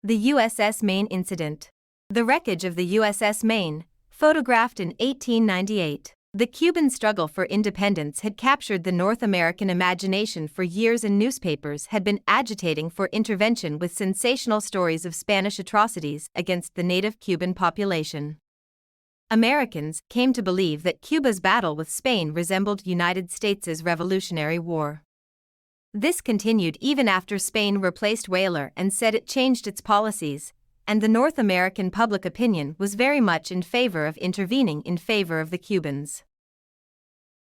The USS Maine incident. The wreckage of the USS Maine, photographed in 1898. The Cuban struggle for independence had captured the North American imagination for years, and newspapers had been agitating for intervention with sensational stories of Spanish atrocities against the native Cuban population. Americans came to believe that Cuba's battle with Spain resembled United States' Revolutionary War. This continued even after Spain replaced Whaler and said it changed its policies, and the North American public opinion was very much in favor of intervening in favor of the Cubans.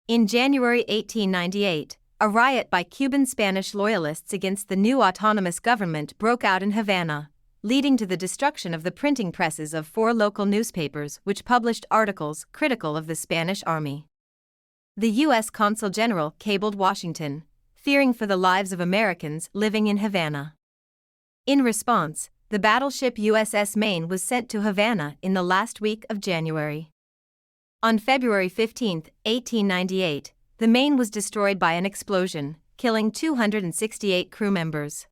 In January 1898, a riot by Cuban Spanish loyalists against the new autonomous government broke out in Havana, leading to the destruction of the printing presses of 4 local newspapers which published articles critical of the Spanish army. The U.S. Consul General cabled Washington, fearing for the lives of Americans living in Havana. In response, the battleship USS Maine was sent to Havana in the last week of January. On February 15, 1898, the Maine was destroyed by an explosion, killing 268 crew members.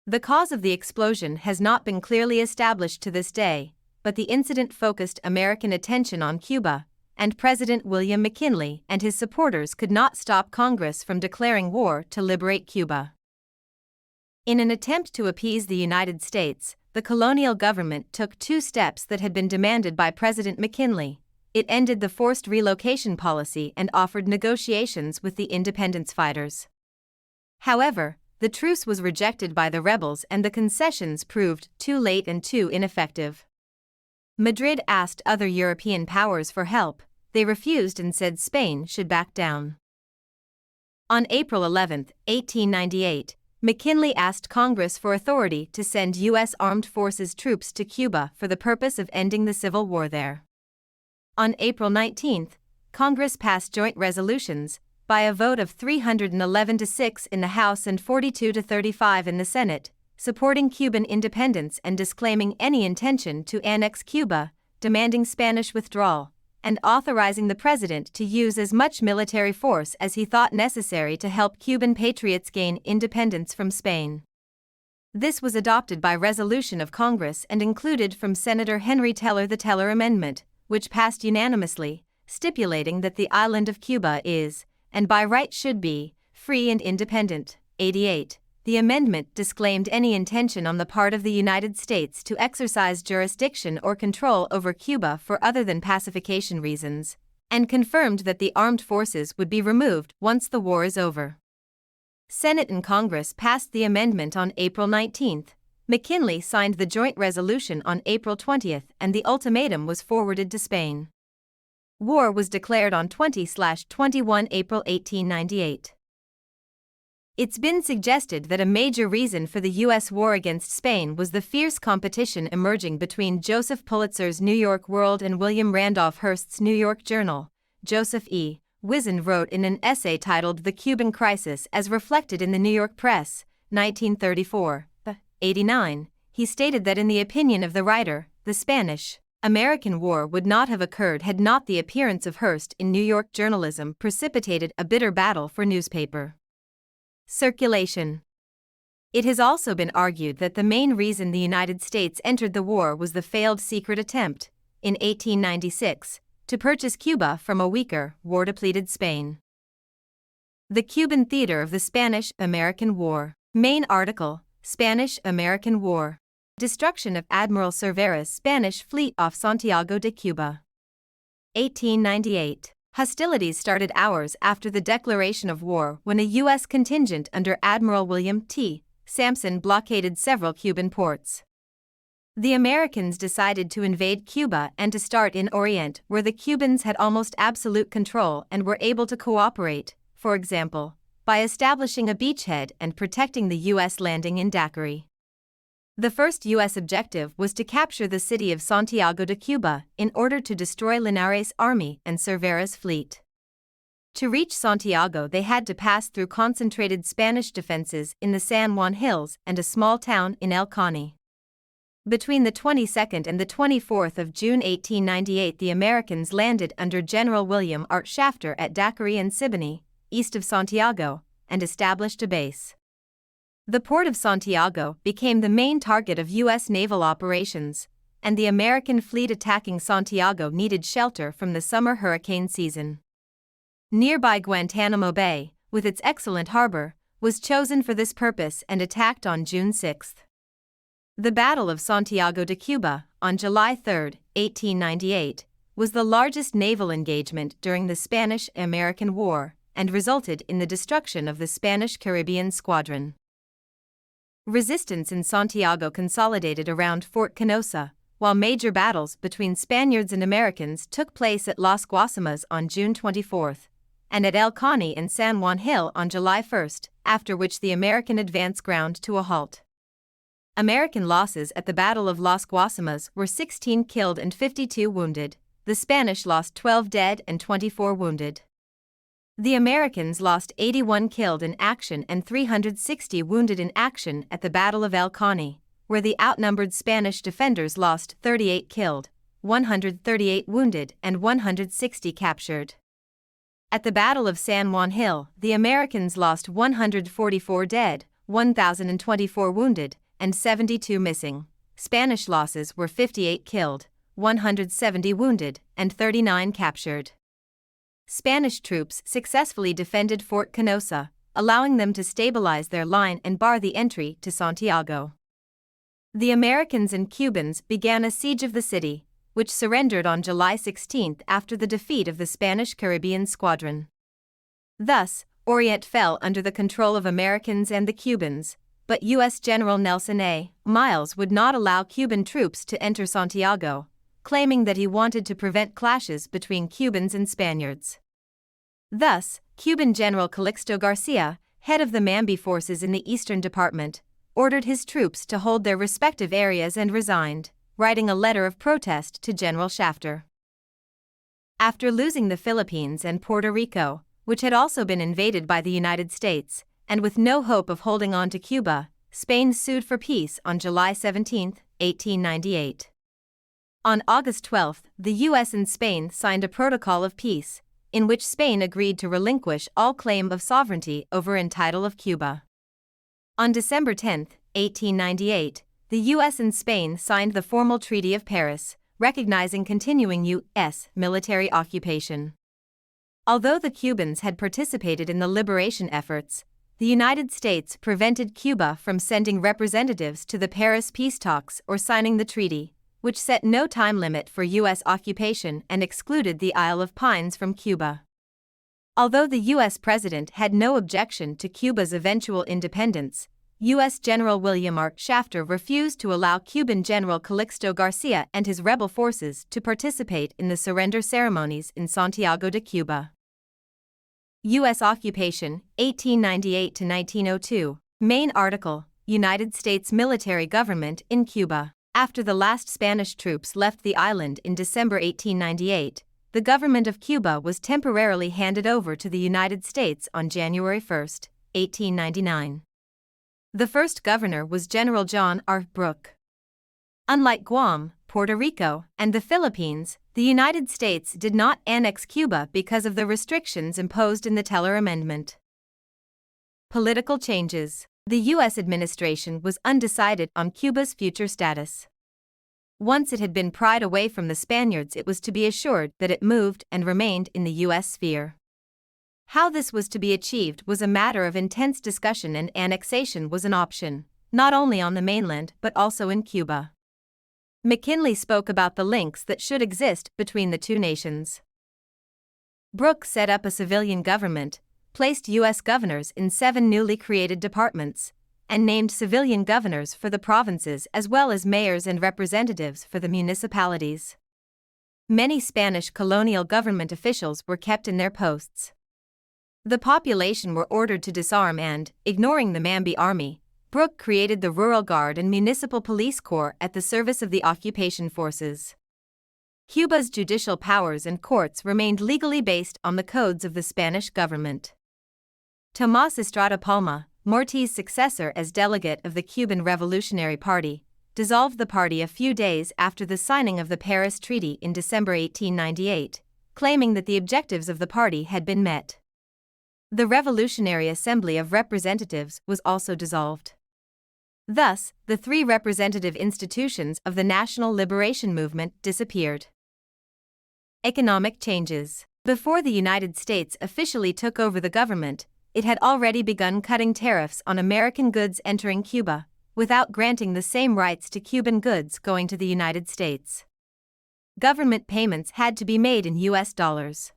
The cause of the explosion has not been clearly established to this day, but the incident focused American attention on Cuba, and President William McKinley and his supporters could not stop Congress from declaring war to liberate Cuba. In an attempt to appease the United States, the colonial government took 2 steps that had been demanded by President McKinley. It ended the forced relocation policy and offered negotiations with the independence fighters. However, the truce was rejected by the rebels and the concessions proved too late and too ineffective. Madrid asked other European powers for help. They refused and said Spain should back down. On April 11, 1898, McKinley asked Congress for authority to send U.S. Armed Forces troops to Cuba for the purpose of ending the Civil War there. On April 19, Congress passed joint resolutions, by a vote of 311-6 in the House and 42-35 in the Senate, supporting Cuban independence and disclaiming any intention to annex Cuba, demanding Spanish withdrawal, and authorizing the president to use as much military force as he thought necessary to help Cuban patriots gain independence from Spain. This was adopted by resolution of Congress and included from Senator Henry Teller the Teller Amendment, which passed unanimously, stipulating that the island of Cuba is, and by right should be, free and independent. 88. The amendment disclaimed any intention on the part of the United States to exercise jurisdiction or control over Cuba for other than pacification reasons, and confirmed that the armed forces would be removed once the war is over. Senate and Congress passed the amendment on April 19. McKinley signed the joint resolution on April 20, and the ultimatum was forwarded to Spain. War was declared on 20/21 April 1898. It's been suggested that a major reason for the U.S. war against Spain was the fierce competition emerging between Joseph Pulitzer's New York World and William Randolph Hearst's New York Journal. Joseph E. Wizen wrote in an essay titled The Cuban Crisis as Reflected in the New York Press, 1934, 89, he stated that in the opinion of the writer, the Spanish-American War would not have occurred had not the appearance of Hearst in New York journalism precipitated a bitter battle for newspaper circulation. It has also been argued that the main reason the United States entered the war was the failed secret attempt, in 1896, to purchase Cuba from a weaker, war-depleted Spain. The Cuban Theater of the Spanish-American War. Main article, Spanish-American War. Destruction of Admiral Cervera's Spanish fleet off Santiago de Cuba. 1898. Hostilities started hours after the declaration of war when a U.S. contingent under Admiral William T. Sampson blockaded several Cuban ports. The Americans decided to invade Cuba and to start in Orient, where the Cubans had almost absolute control and were able to cooperate, for example, by establishing a beachhead and protecting the U.S. landing in Daiquiri. The first U.S. objective was to capture the city of Santiago de Cuba in order to destroy Linares' army and Cervera's fleet. To reach Santiago, they had to pass through concentrated Spanish defenses in the San Juan Hills and a small town in El Caney. Between the 22nd and the 24th of June 1898, the Americans landed under General William Art Shafter at Daiquiri and Siboney, east of Santiago, and established a base. The port of Santiago became the main target of U.S. naval operations, and the American fleet attacking Santiago needed shelter from the summer hurricane season. Nearby Guantanamo Bay, with its excellent harbor, was chosen for this purpose and attacked on June 6. The Battle of Santiago de Cuba, on July 3, 1898, was the largest naval engagement during the Spanish-American War and resulted in the destruction of the Spanish Caribbean Squadron. Resistance in Santiago consolidated around Fort Canosa, while major battles between Spaniards and Americans took place at Las Guasimas on June 24, and at El Caney and San Juan Hill on July 1, after which the American advance ground to a halt. American losses at the Battle of Las Guasimas were 16 killed and 52 wounded. The Spanish lost 12 dead and 24 wounded. The Americans lost 81 killed in action and 360 wounded in action at the Battle of El Caney, where the outnumbered Spanish defenders lost 38 killed, 138 wounded and 160 captured. At the Battle of San Juan Hill, the Americans lost 144 dead, 1,024 wounded, and 72 missing. Spanish losses were 58 killed, 170 wounded, and 39 captured. Spanish troops successfully defended Fort Canosa, allowing them to stabilize their line and bar the entry to Santiago. The Americans and Cubans began a siege of the city, which surrendered on July 16 after the defeat of the Spanish Caribbean Squadron. Thus, Orient fell under the control of Americans and the Cubans, but U.S. General Nelson A. Miles would not allow Cuban troops to enter Santiago, claiming that he wanted to prevent clashes between Cubans and Spaniards. Thus, Cuban General Calixto Garcia, head of the Mambi forces in the Eastern Department, ordered his troops to hold their respective areas and resigned, writing a letter of protest to General Shafter. After losing the Philippines and Puerto Rico, which had also been invaded by the United States, and with no hope of holding on to Cuba, Spain sued for peace on July 17, 1898. On August 12, the U.S. and Spain signed a protocol of peace, in which Spain agreed to relinquish all claim of sovereignty over and title of Cuba. On December 10, 1898, the U.S. and Spain signed the formal Treaty of Paris, recognizing continuing U.S. military occupation. Although the Cubans had participated in the liberation efforts, the United States prevented Cuba from sending representatives to the Paris peace talks or signing the treaty, which set no time limit for U.S. occupation and excluded the Isle of Pines from Cuba. Although the U.S. president had no objection to Cuba's eventual independence, U.S. General William R. Shafter refused to allow Cuban General Calixto Garcia and his rebel forces to participate in the surrender ceremonies in Santiago de Cuba. U.S. occupation, 1898 to 1902. Main article, United States military government in Cuba. After the last Spanish troops left the island in December 1898, the government of Cuba was temporarily handed over to the United States on January 1, 1899. The first governor was General John R. Brooke. Unlike Guam, Puerto Rico, and the Philippines, the United States did not annex Cuba because of the restrictions imposed in the Teller Amendment. Political changes. The U.S. administration was undecided on Cuba's future status. Once it had been pried away from the Spaniards, it was to be assured that it moved and remained in the U.S. sphere. How this was to be achieved was a matter of intense discussion, and annexation was an option, not only on the mainland but also in Cuba. McKinley spoke about the links that should exist between the two nations. Brooke set up a civilian government, placed U.S. governors in 7 newly created departments, and named civilian governors for the provinces as well as mayors and representatives for the municipalities. Many Spanish colonial government officials were kept in their posts. The population were ordered to disarm and, ignoring the Mambi army, Brooke created the Rural Guard and Municipal Police Corps at the service of the occupation forces. Cuba's judicial powers and courts remained legally based on the codes of the Spanish government. Tomás Estrada Palma, Morti's successor as delegate of the Cuban Revolutionary Party, dissolved the party a few days after the signing of the Paris Treaty in December 1898, claiming that the objectives of the party had been met. The Revolutionary Assembly of Representatives was also dissolved. Thus, the three representative institutions of the National Liberation Movement disappeared. Economic changes. Before the United States officially took over the government, it had already begun cutting tariffs on American goods entering Cuba, without granting the same rights to Cuban goods going to the United States. Government payments had to be made in U.S. dollars.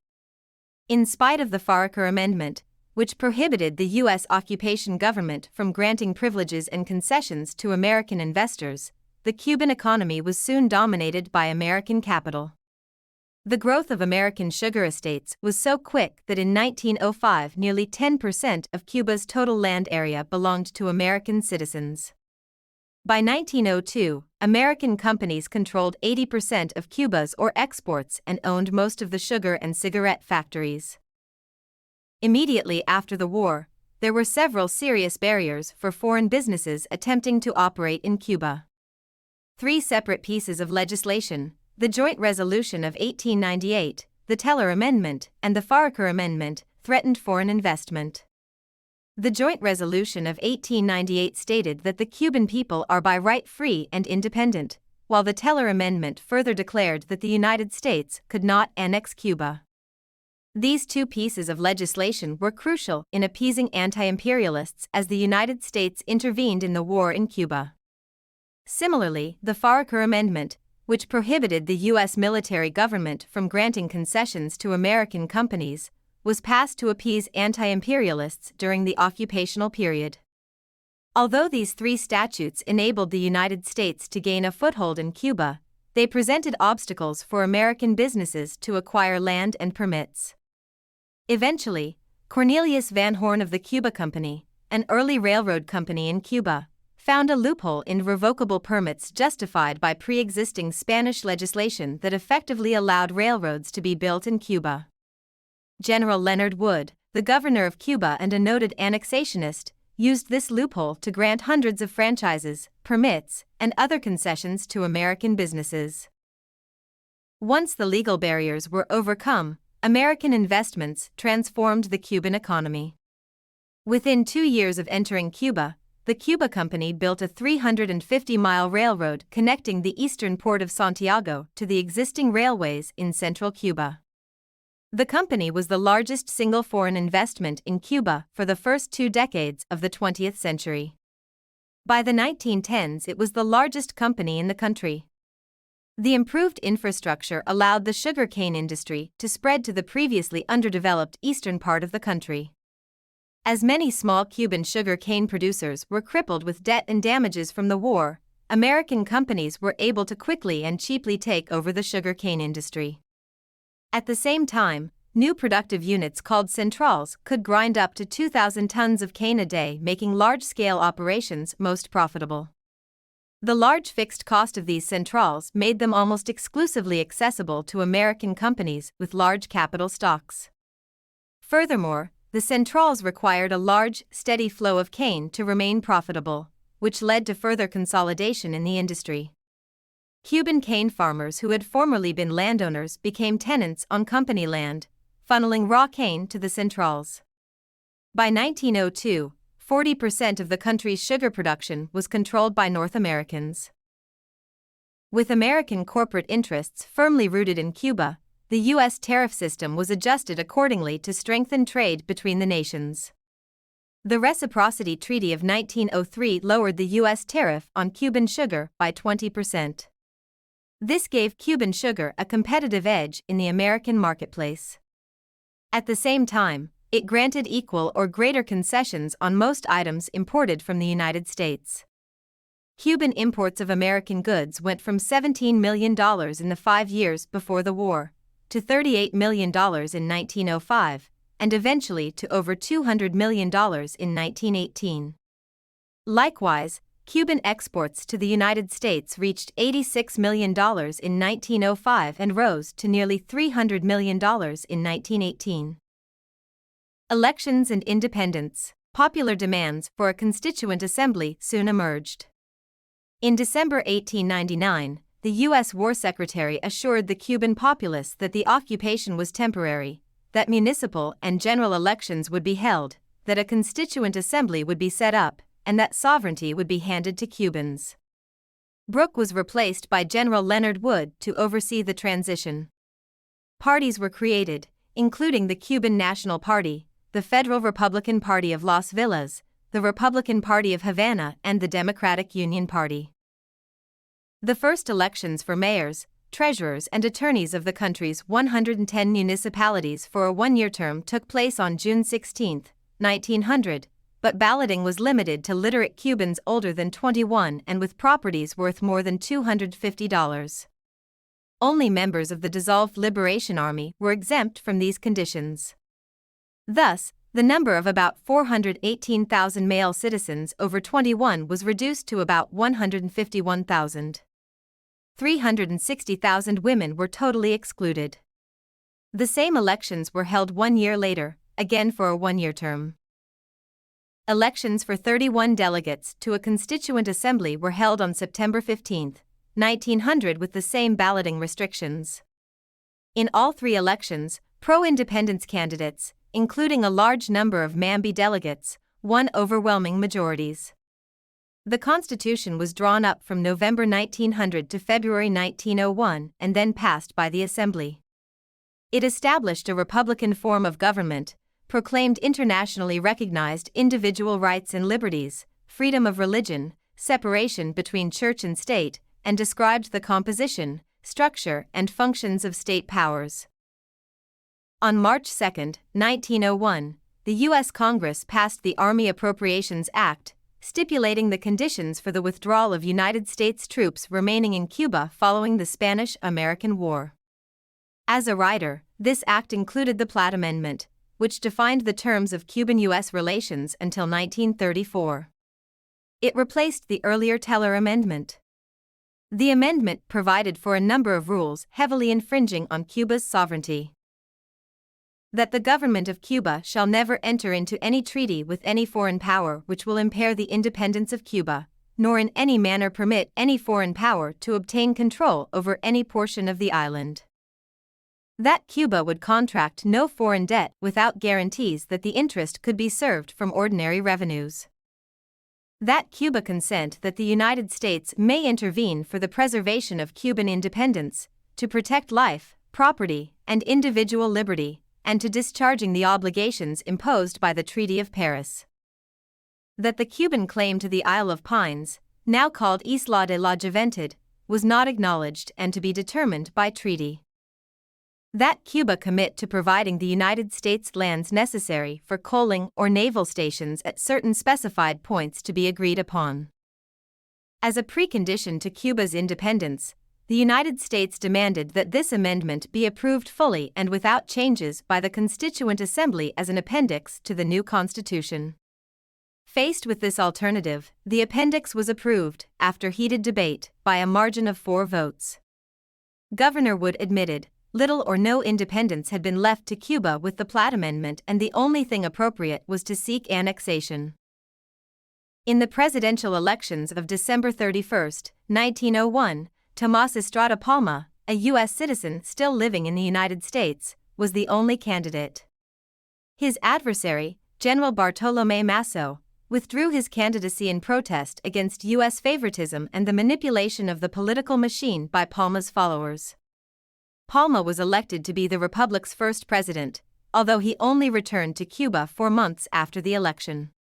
In spite of the Foraker Amendment, which prohibited the U.S. occupation government from granting privileges and concessions to American investors, the Cuban economy was soon dominated by American capital. The growth of American sugar estates was so quick that in 1905 nearly 10% of Cuba's total land area belonged to American citizens. By 1902, American companies controlled 80% of Cuba's ore exports and owned most of the sugar and cigarette factories. Immediately after the war, there were several serious barriers for foreign businesses attempting to operate in Cuba. Three separate pieces of legislation, the Joint Resolution of 1898, the Teller Amendment, and the Foraker Amendment, threatened foreign investment. The Joint Resolution of 1898 stated that the Cuban people are by right free and independent, while the Teller Amendment further declared that the United States could not annex Cuba. These two pieces of legislation were crucial in appeasing anti-imperialists as the United States intervened in the war in Cuba. Similarly, the Foraker Amendment, which prohibited the U.S. military government from granting concessions to American companies, was passed to appease anti-imperialists during the occupational period. Although these three statutes enabled the United States to gain a foothold in Cuba, they presented obstacles for American businesses to acquire land and permits. Eventually, Cornelius Van Horn of the Cuba Company, an early railroad company in Cuba, found a loophole in revocable permits justified by pre-existing Spanish legislation that effectively allowed railroads to be built in Cuba. General Leonard Wood, the governor of Cuba and a noted annexationist, used this loophole to grant hundreds of franchises, permits, and other concessions to American businesses. Once the legal barriers were overcome, American investments transformed the Cuban economy. Within 2 years of entering Cuba, the Cuba Company built a 350-mile railroad connecting the eastern port of Santiago to the existing railways in central Cuba. The company was the largest single foreign investment in Cuba for the first 2 decades of the 20th century. By the 1910s, it was the largest company in the country. The improved infrastructure allowed the sugarcane industry to spread to the previously underdeveloped eastern part of the country. As many small Cuban sugar cane producers were crippled with debt and damages from the war, American companies were able to quickly and cheaply take over the sugar cane industry. At the same time, new productive units called centrales could grind up to 2,000 tons of cane a day, making large-scale operations most profitable. The large fixed cost of these centrales made them almost exclusively accessible to American companies with large capital stocks. Furthermore, the centrales required a large, steady flow of cane to remain profitable, which led to further consolidation in the industry. Cuban cane farmers who had formerly been landowners became tenants on company land, funneling raw cane to the centrales. By 1902, 40% of the country's sugar production was controlled by North Americans. With American corporate interests firmly rooted in Cuba, the U.S. tariff system was adjusted accordingly to strengthen trade between the nations. The Reciprocity Treaty of 1903 lowered the U.S. tariff on Cuban sugar by 20%. This gave Cuban sugar a competitive edge in the American marketplace. At the same time, it granted equal or greater concessions on most items imported from the United States. Cuban imports of American goods went from $17 million in the 5 years before the war to $38 million in 1905, and eventually to over $200 million in 1918. Likewise, Cuban exports to the United States reached $86 million in 1905 and rose to nearly $300 million in 1918. Elections and independence. Popular demands for a constituent assembly soon emerged. In December 1899, the U.S. War Secretary assured the Cuban populace that the occupation was temporary, that municipal and general elections would be held, that a constituent assembly would be set up, and that sovereignty would be handed to Cubans. Brooke was replaced by General Leonard Wood to oversee the transition. Parties were created, including the Cuban National Party, the Federal Republican Party of Los Villas, the Republican Party of Havana, and the Democratic Union Party. The first elections for mayors, treasurers, and attorneys of the country's 110 municipalities for a one-year term took place on June 16, 1900, but balloting was limited to literate Cubans older than 21 and with properties worth more than $250. Only members of the dissolved Liberation Army were exempt from these conditions. Thus, the number of about 418,000 male citizens over 21 was reduced to about 151,000. 360,000 women were totally excluded. The same elections were held 1 year later, again for a one-year term. Elections for 31 delegates to a constituent assembly were held on September 15, 1900 with the same balloting restrictions. In all three elections, pro-independence candidates, including a large number of Mambi delegates, won overwhelming majorities. The Constitution was drawn up from November 1900 to February 1901 and then passed by the Assembly. It established a republican form of government, proclaimed internationally recognized individual rights and liberties, freedom of religion, separation between church and state, and described the composition, structure, and functions of state powers. On March 2, 1901, the U.S. Congress passed the Army Appropriations Act, stipulating the conditions for the withdrawal of United States troops remaining in Cuba following the Spanish-American War. As a rider, this act included the Platt Amendment, which defined the terms of Cuban-U.S. relations until 1934. It replaced the earlier Teller Amendment. The amendment provided for a number of rules heavily infringing on Cuba's sovereignty. That the government of Cuba shall never enter into any treaty with any foreign power which will impair the independence of Cuba, nor in any manner permit any foreign power to obtain control over any portion of the island. That Cuba would contract no foreign debt without guarantees that the interest could be served from ordinary revenues. That Cuba consent that the United States may intervene for the preservation of Cuban independence, to protect life, property, and individual liberty, and to discharging the obligations imposed by the Treaty of Paris. That the Cuban claim to the Isle of Pines, now called Isla de la Juventud, was not acknowledged and to be determined by treaty. That Cuba commit to providing the United States lands necessary for coaling or naval stations at certain specified points to be agreed upon. As a precondition to Cuba's independence, the United States demanded that this amendment be approved fully and without changes by the Constituent Assembly as an appendix to the new Constitution. Faced with this alternative, the appendix was approved, after heated debate, by a margin of 4 votes. Governor Wood admitted, little or no independence had been left to Cuba with the Platt Amendment and the only thing appropriate was to seek annexation. In the presidential elections of December 31, 1901, Tomás Estrada Palma, a U.S. citizen still living in the United States, was the only candidate. His adversary, General Bartolomé Masso, withdrew his candidacy in protest against U.S. favoritism and the manipulation of the political machine by Palma's followers. Palma was elected to be the Republic's first president, although he only returned to Cuba 4 months after the election.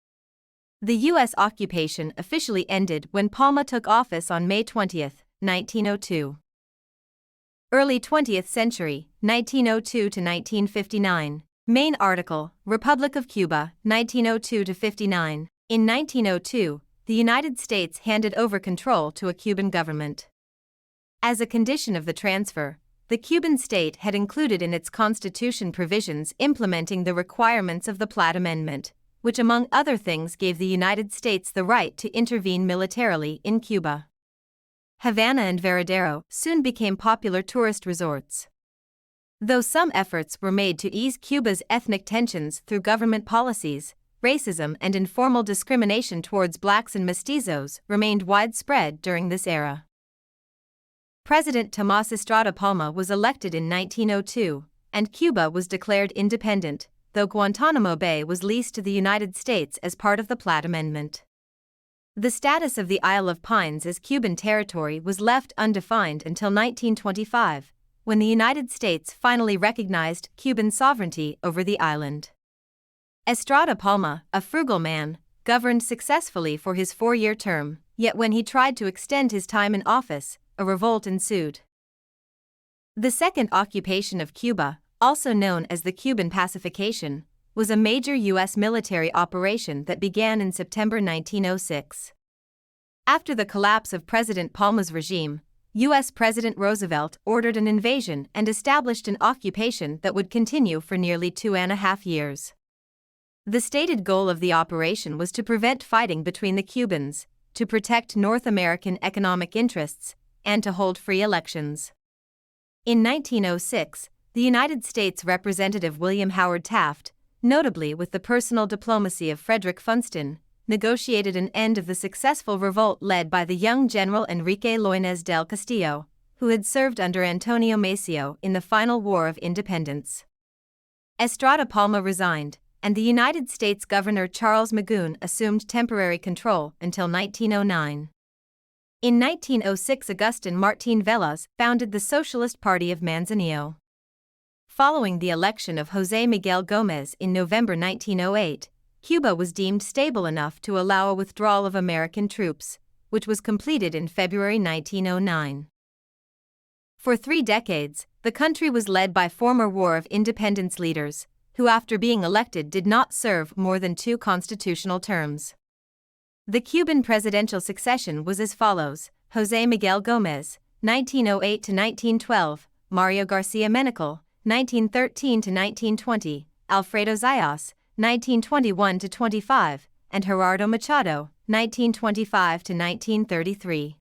The U.S. occupation officially ended when Palma took office on May 20, 1902. Early 20th century, 1902 to 1959. Main article, Republic of Cuba, 1902-59. In 1902, the United States handed over control to a Cuban government. As a condition of the transfer, the Cuban state had included in its constitution provisions implementing the requirements of the Platt Amendment, which among other things gave the United States the right to intervene militarily in Cuba. Havana and Veradero soon became popular tourist resorts. Though some efforts were made to ease Cuba's ethnic tensions through government policies, racism and informal discrimination towards blacks and mestizos remained widespread during this era. President Tomás Estrada Palma was elected in 1902, and Cuba was declared independent, though Guantanamo Bay was leased to the United States as part of the Platt Amendment. The status of the Isle of Pines as Cuban territory was left undefined until 1925, when the United States finally recognized Cuban sovereignty over the island. Estrada Palma, a frugal man, governed successfully for his 4-year term, yet when he tried to extend his time in office, a revolt ensued. The second occupation of Cuba, also known as the Cuban Pacification, was a major U.S. military operation that began in September 1906. After the collapse of President Palma's regime, U.S. President Roosevelt ordered an invasion and established an occupation that would continue for nearly 2.5 years. The stated goal of the operation was to prevent fighting between the Cubans, to protect North American economic interests, and to hold free elections. In 1906, the United States Representative William Howard Taft, notably with the personal diplomacy of Frederick Funston, negotiated an end of the successful revolt led by the young General Enrique Loinez del Castillo, who had served under Antonio Maceo in the final War of Independence. Estrada Palma resigned, and the United States Governor Charles Magoon assumed temporary control until 1909. In 1906, Agustin Martín Velázquez founded the Socialist Party of Manzanillo. Following the election of José Miguel Gómez in November 1908, Cuba was deemed stable enough to allow a withdrawal of American troops, which was completed in February 1909. For 3 decades, the country was led by former War of Independence leaders, who after being elected did not serve more than 2 constitutional terms. The Cuban presidential succession was as follows: José Miguel Gómez, 1908 to 1912, Mario García Menécal, 1913 to 1920, Alfredo Zayas, 1921 to 25, and Gerardo Machado, 1925 to 1933.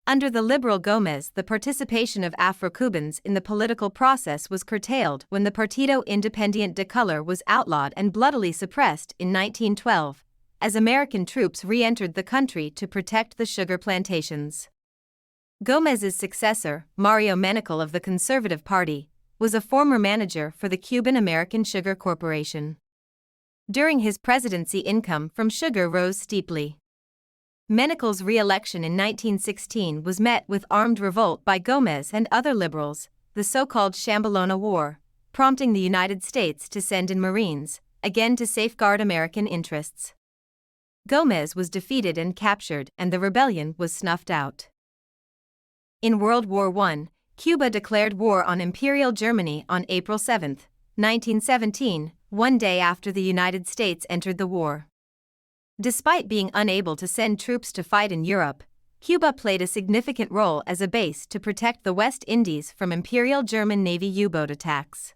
Under the liberal Gómez, the participation of Afro-Cubans in the political process was curtailed when the Partido Independiente de Color was outlawed and bloodily suppressed in 1912, as American troops re-entered the country to protect the sugar plantations. Gómez's successor, Mario Menécal of the Conservative Party, was a former manager for the Cuban-American Sugar Corporation. During his presidency, income from sugar rose steeply. Menécal's re-election in 1916 was met with armed revolt by Gómez and other liberals, the so-called Chambalona War, prompting the United States to send in Marines, again to safeguard American interests. Gómez was defeated and captured, and the rebellion was snuffed out. In World War I, Cuba declared war on Imperial Germany on April 7, 1917, one day after the United States entered the war. Despite being unable to send troops to fight in Europe, Cuba played a significant role as a base to protect the West Indies from Imperial German Navy U-boat attacks.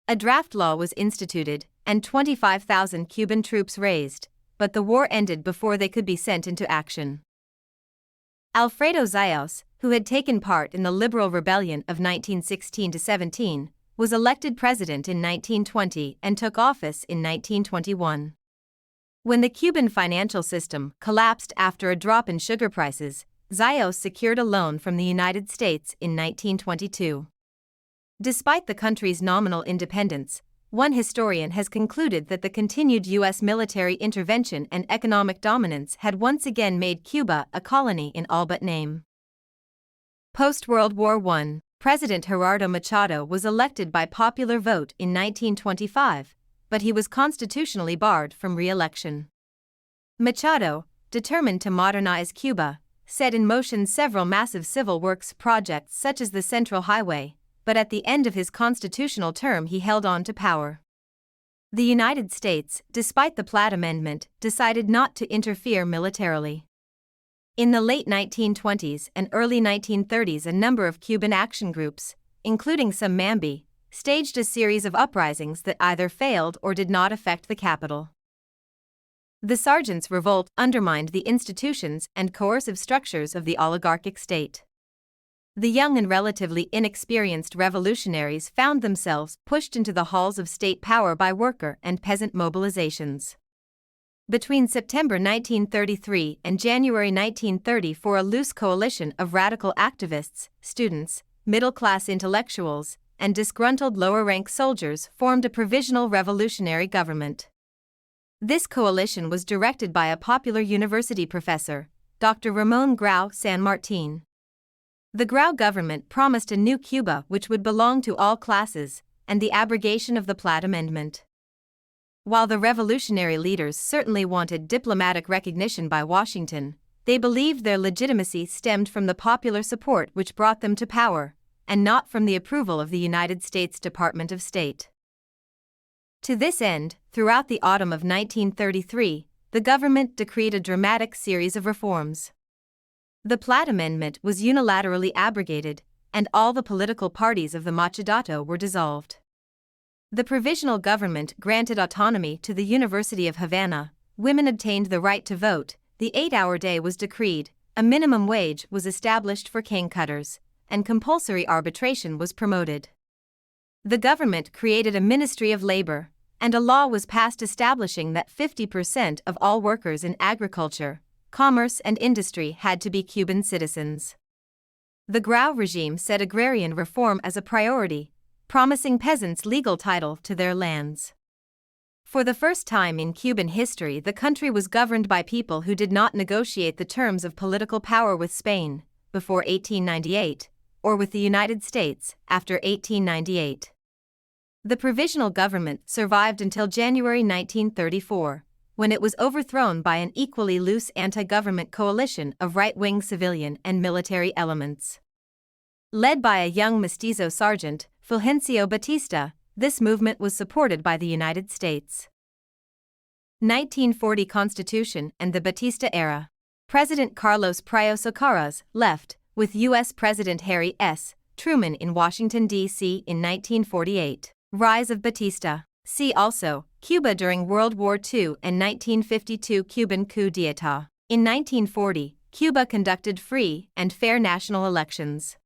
A draft law was instituted, and 25,000 Cuban troops raised, but the war ended before they could be sent into action. Alfredo Zayas, who had taken part in the Liberal Rebellion of 1916-17, was elected president in 1920 and took office in 1921. When the Cuban financial system collapsed after a drop in sugar prices, Zayas secured a loan from the United States in 1922. Despite the country's nominal independence, one historian has concluded that the continued U.S. military intervention and economic dominance had once again made Cuba a colony in all but name. Post-World War I, President Gerardo Machado was elected by popular vote in 1925, but he was constitutionally barred from re-election. Machado, determined to modernize Cuba, set in motion several massive civil works projects such as the Central Highway, but at the end of his constitutional term he held on to power. The United States, despite the Platt Amendment, decided not to interfere militarily. In the late 1920s and early 1930s, a number of Cuban action groups, including some Mambi, staged a series of uprisings that either failed or did not affect the capital. The Sergeants' Revolt undermined the institutions and coercive structures of the oligarchic state. The young and relatively inexperienced revolutionaries found themselves pushed into the halls of state power by worker and peasant mobilizations. Between September 1933 and January 1934, a loose coalition of radical activists, students, middle-class intellectuals, and disgruntled lower-rank soldiers formed a provisional revolutionary government. This coalition was directed by a popular university professor, Dr. Ramon Grau San Martin. The Grau government promised a new Cuba which would belong to all classes, and the abrogation of the Platt Amendment. While the revolutionary leaders certainly wanted diplomatic recognition by Washington, they believed their legitimacy stemmed from the popular support which brought them to power, and not from the approval of the United States Department of State. To this end, throughout the autumn of 1933, the government decreed a dramatic series of reforms. The Platt Amendment was unilaterally abrogated, and all the political parties of the Machadato were dissolved. The provisional government granted autonomy to the University of Havana, women obtained the right to vote, the 8-hour day was decreed, a minimum wage was established for cane cutters, and compulsory arbitration was promoted. The government created a Ministry of Labor, and a law was passed establishing that 50% of all workers in agriculture, commerce and industry had to be Cuban citizens. The Grau regime set agrarian reform as a priority, promising peasants legal title to their lands. For the first time in Cuban history, the country was governed by people who did not negotiate the terms of political power with Spain, before 1898, or with the United States, after 1898. The provisional government survived until January 1934, when it was overthrown by an equally loose anti-government coalition of right-wing civilian and military elements. Led by a young mestizo sergeant, Fulgencio Batista, this movement was supported by the United States. 1940 Constitution and the Batista era. President Carlos Prios Ocaraz left, with U.S. President Harry S. Truman in Washington, D.C. in 1948. Rise of Batista. See also, Cuba during World War II and 1952 Cuban coup d'état. In 1940, Cuba conducted free and fair national elections.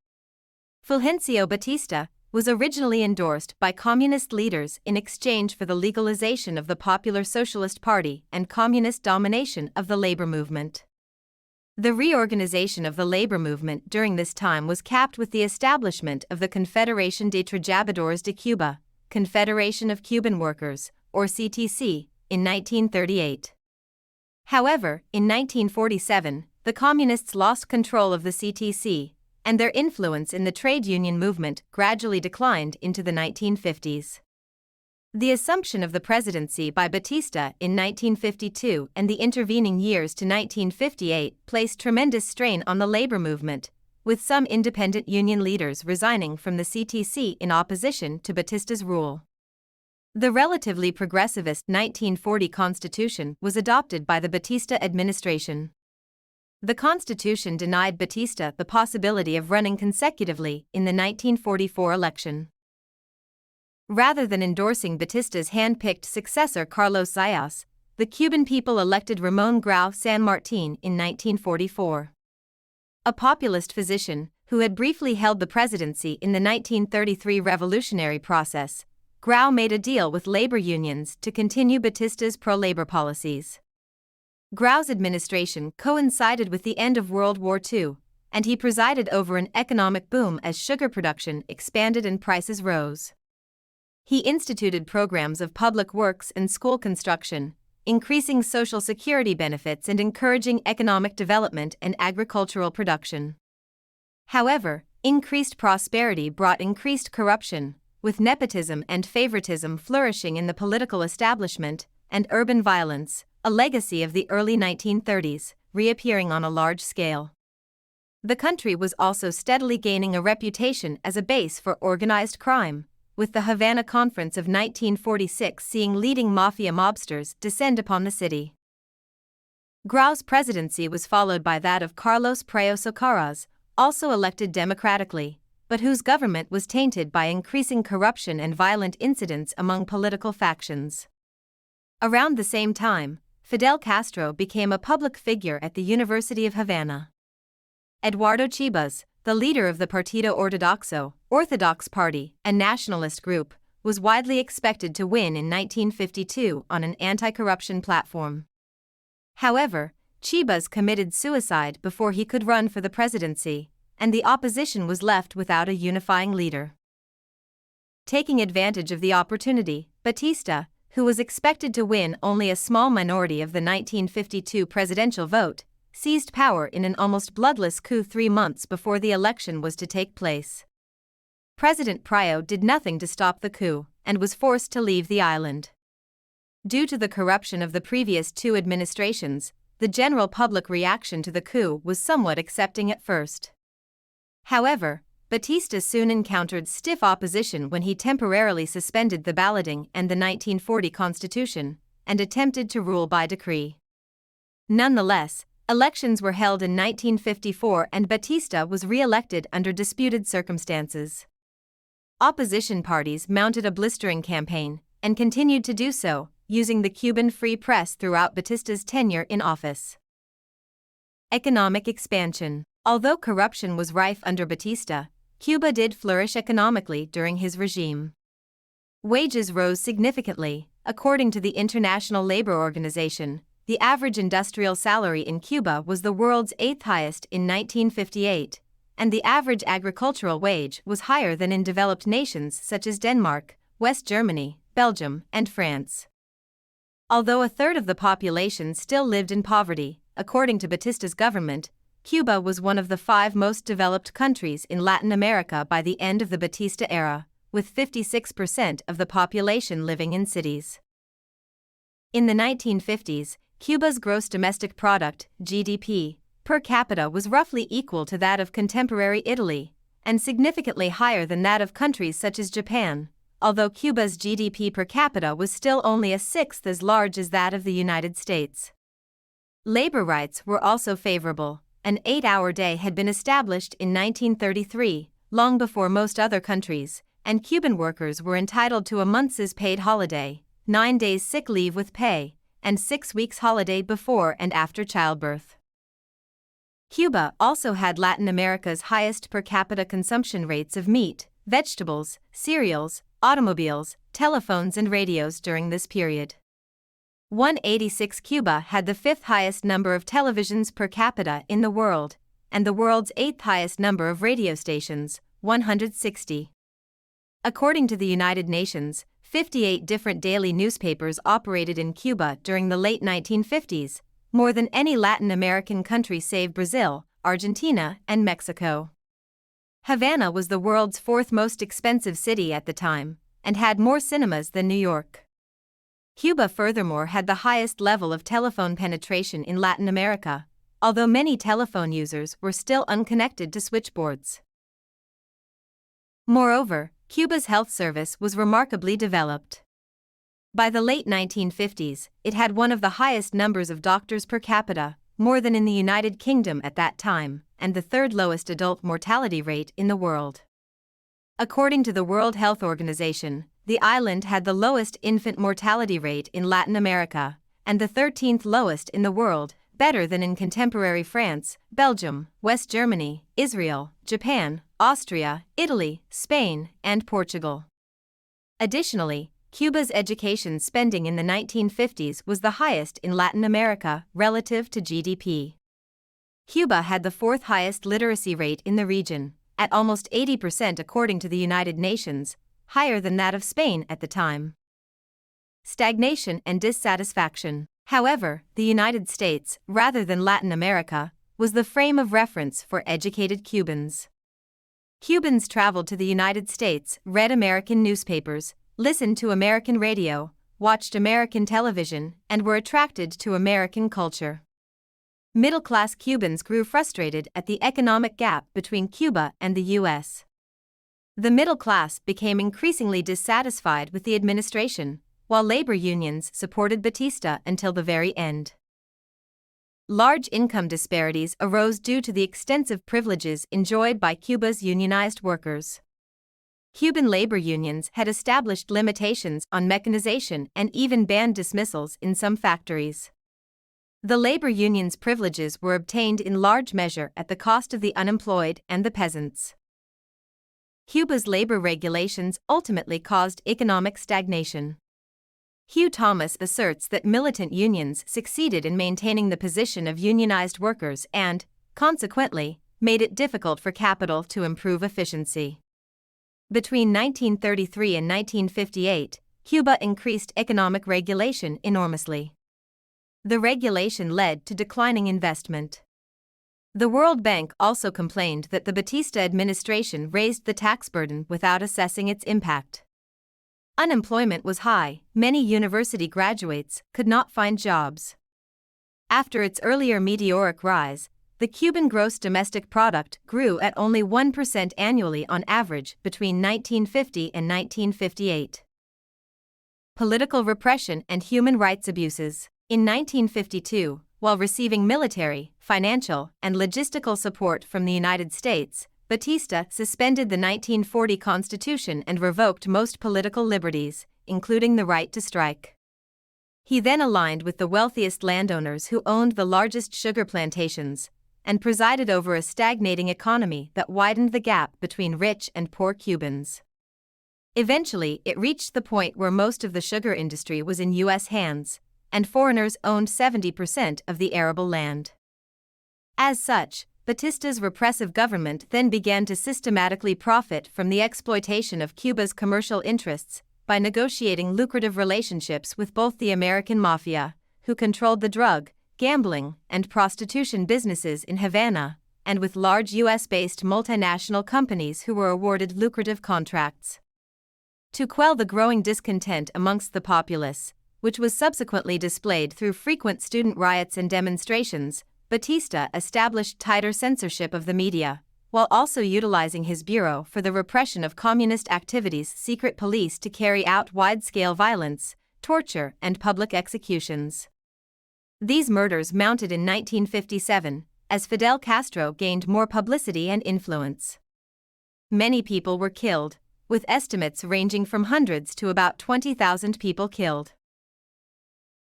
Fulgencio Batista was originally endorsed by communist leaders in exchange for the legalization of the Popular Socialist Party and communist domination of the labor movement. The reorganization of the labor movement during this time was capped with the establishment of the Confederación de Trabajadores de Cuba, Confederation of Cuban Workers, or CTC, in 1938. However, in 1947, the Communists lost control of the CTC, and their influence in the trade union movement gradually declined into the 1950s. The assumption of the presidency by Batista in 1952 and the intervening years to 1958 placed tremendous strain on the labor movement, with some independent union leaders resigning from the CTC in opposition to Batista's rule. The relatively progressivist 1940 Constitution was adopted by the Batista administration. The Constitution denied Batista the possibility of running consecutively in the 1944 election. Rather than endorsing Batista's hand-picked successor Carlos Zayas, the Cuban people elected Ramon Grau San Martin in 1944. A populist physician who had briefly held the presidency in the 1933 revolutionary process, Grau made a deal with labor unions to continue Batista's pro-labor policies. Grau's administration coincided with the end of World War II, and he presided over an economic boom as sugar production expanded and prices rose. He instituted programs of public works and school construction, increasing social security benefits and encouraging economic development and agricultural production. However, increased prosperity brought increased corruption, with nepotism and favoritism flourishing in the political establishment, and urban violence, a legacy of the early 1930s, reappearing on a large scale. The country was also steadily gaining a reputation as a base for organized crime, with the Havana Conference of 1946 seeing leading mafia mobsters descend upon the city. Grau's presidency was followed by that of Carlos Prios Ocaraz, also elected democratically, but whose government was tainted by increasing corruption and violent incidents among political factions. Around the same time, Fidel Castro became a public figure at the University of Havana. Eduardo Chibas, the leader of the Partido Ortodoxo, Orthodox Party, a nationalist group, was widely expected to win in 1952 on an anti-corruption platform. However, Chibas committed suicide before he could run for the presidency, and the opposition was left without a unifying leader. Taking advantage of the opportunity, Batista, who was expected to win only a small minority of the 1952 presidential vote, seized power in an almost bloodless coup 3 months before the election was to take place. President Pryor did nothing to stop the coup and was forced to leave the island. Due to the corruption of the previous 2 administrations, the general public reaction to the coup was somewhat accepting at first. However, Batista soon encountered stiff opposition when he temporarily suspended the balloting and the 1940 Constitution, and attempted to rule by decree. Nonetheless, elections were held in 1954 and Batista was re-elected under disputed circumstances. Opposition parties mounted a blistering campaign, and continued to do so, using the Cuban Free Press throughout Batista's tenure in office. Economic expansion. Although corruption was rife under Batista, Cuba did flourish economically during his regime. Wages rose significantly. According to the International Labor Organization, the average industrial salary in Cuba was the world's 8th highest in 1958, and the average agricultural wage was higher than in developed nations such as Denmark, West Germany, Belgium, and France. Although a third of the population still lived in poverty, according to Batista's government, Cuba was one of the 5 most developed countries in Latin America by the end of the Batista era, with 56% of the population living in cities. In the 1950s, Cuba's gross domestic product, GDP, per capita was roughly equal to that of contemporary Italy, and significantly higher than that of countries such as Japan, although Cuba's GDP per capita was still only a sixth as large as that of the United States. Labor rights were also favorable. An 8-hour day had been established in 1933, long before most other countries, and Cuban workers were entitled to a month's paid holiday, 9 days sick leave with pay, and 6 weeks holiday before and after childbirth. Cuba also had Latin America's highest per capita consumption rates of meat, vegetables, cereals, automobiles, telephones and radios during this period. 186 Cuba had the 5th highest number of televisions per capita in the world, and the world's 8th highest number of radio stations, 160. According to the United Nations, 58 different daily newspapers operated in Cuba during the late 1950s, more than any Latin American country save Brazil, Argentina, and Mexico. Havana was the world's 4th most expensive city at the time, and had more cinemas than New York. Cuba furthermore had the highest level of telephone penetration in Latin America, although many telephone users were still unconnected to switchboards. Moreover, Cuba's health service was remarkably developed. By the late 1950s, it had one of the highest numbers of doctors per capita, more than in the United Kingdom at that time, and the 3rd lowest adult mortality rate in the world. According to the World Health Organization, the island had the lowest infant mortality rate in Latin America, and the 13th lowest in the world, better than in contemporary France, Belgium, West Germany, Israel, Japan, Austria, Italy, Spain, and Portugal. Additionally, Cuba's education spending in the 1950s was the highest in Latin America relative to GDP. Cuba had the 4th highest literacy rate in the region, at almost 80% according to the United Nations, higher than that of Spain at the time. Stagnation and dissatisfaction. However, the United States, rather than Latin America, was the frame of reference for educated Cubans. Cubans traveled to the United States, read American newspapers, listened to American radio, watched American television, and were attracted to American culture. Middle-class Cubans grew frustrated at the economic gap between Cuba and the U.S. The middle class became increasingly dissatisfied with the administration, while labor unions supported Batista until the very end. Large income disparities arose due to the extensive privileges enjoyed by Cuba's unionized workers. Cuban labor unions had established limitations on mechanization and even banned dismissals in some factories. The labor unions' privileges were obtained in large measure at the cost of the unemployed and the peasants. Cuba's labor regulations ultimately caused economic stagnation. Hugh Thomas asserts that militant unions succeeded in maintaining the position of unionized workers and, consequently, made it difficult for capital to improve efficiency. Between 1933 and 1958, Cuba increased economic regulation enormously. The regulation led to declining investment. The World Bank also complained that the Batista administration raised the tax burden without assessing its impact. Unemployment was high, many university graduates could not find jobs. After its earlier meteoric rise, the Cuban gross domestic product grew at only 1% annually on average between 1950 and 1958. Political repression and human rights abuses. In 1952, while receiving military, financial, and logistical support from the United States, Batista suspended the 1940 Constitution and revoked most political liberties, including the right to strike. He then aligned with the wealthiest landowners who owned the largest sugar plantations, and presided over a stagnating economy that widened the gap between rich and poor Cubans. Eventually, it reached the point where most of the sugar industry was in U.S. hands, and foreigners owned 70% of the arable land. As such, Batista's repressive government then began to systematically profit from the exploitation of Cuba's commercial interests by negotiating lucrative relationships with both the American mafia, who controlled the drug, gambling, and prostitution businesses in Havana, and with large U.S.-based multinational companies who were awarded lucrative contracts. To quell the growing discontent amongst the populace, which was subsequently displayed through frequent student riots and demonstrations, Batista established tighter censorship of the media, while also utilizing his Bureau for the Repression of Communist Activities secret police to carry out wide-scale violence, torture, and public executions. These murders mounted in 1957, as Fidel Castro gained more publicity and influence. Many people were killed, with estimates ranging from hundreds to about 20,000 people killed.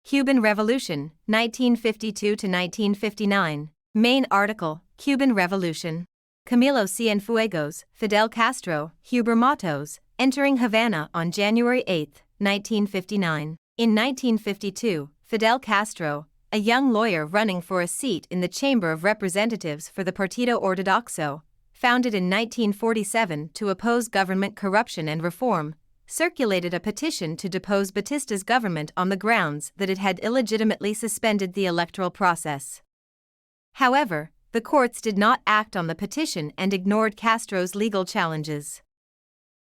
Cuban Revolution, 1952 to 1959. Main article, Cuban Revolution. Camilo Cienfuegos, Fidel Castro, Huber Matos, entering Havana on January 8, 1959. In 1952, Fidel Castro, a young lawyer running for a seat in the Chamber of Representatives for the Partido Ortodoxo, founded in 1947 to oppose government corruption and reform, circulated a petition to depose Batista's government on the grounds that it had illegitimately suspended the electoral process. However, the courts did not act on the petition and ignored Castro's legal challenges.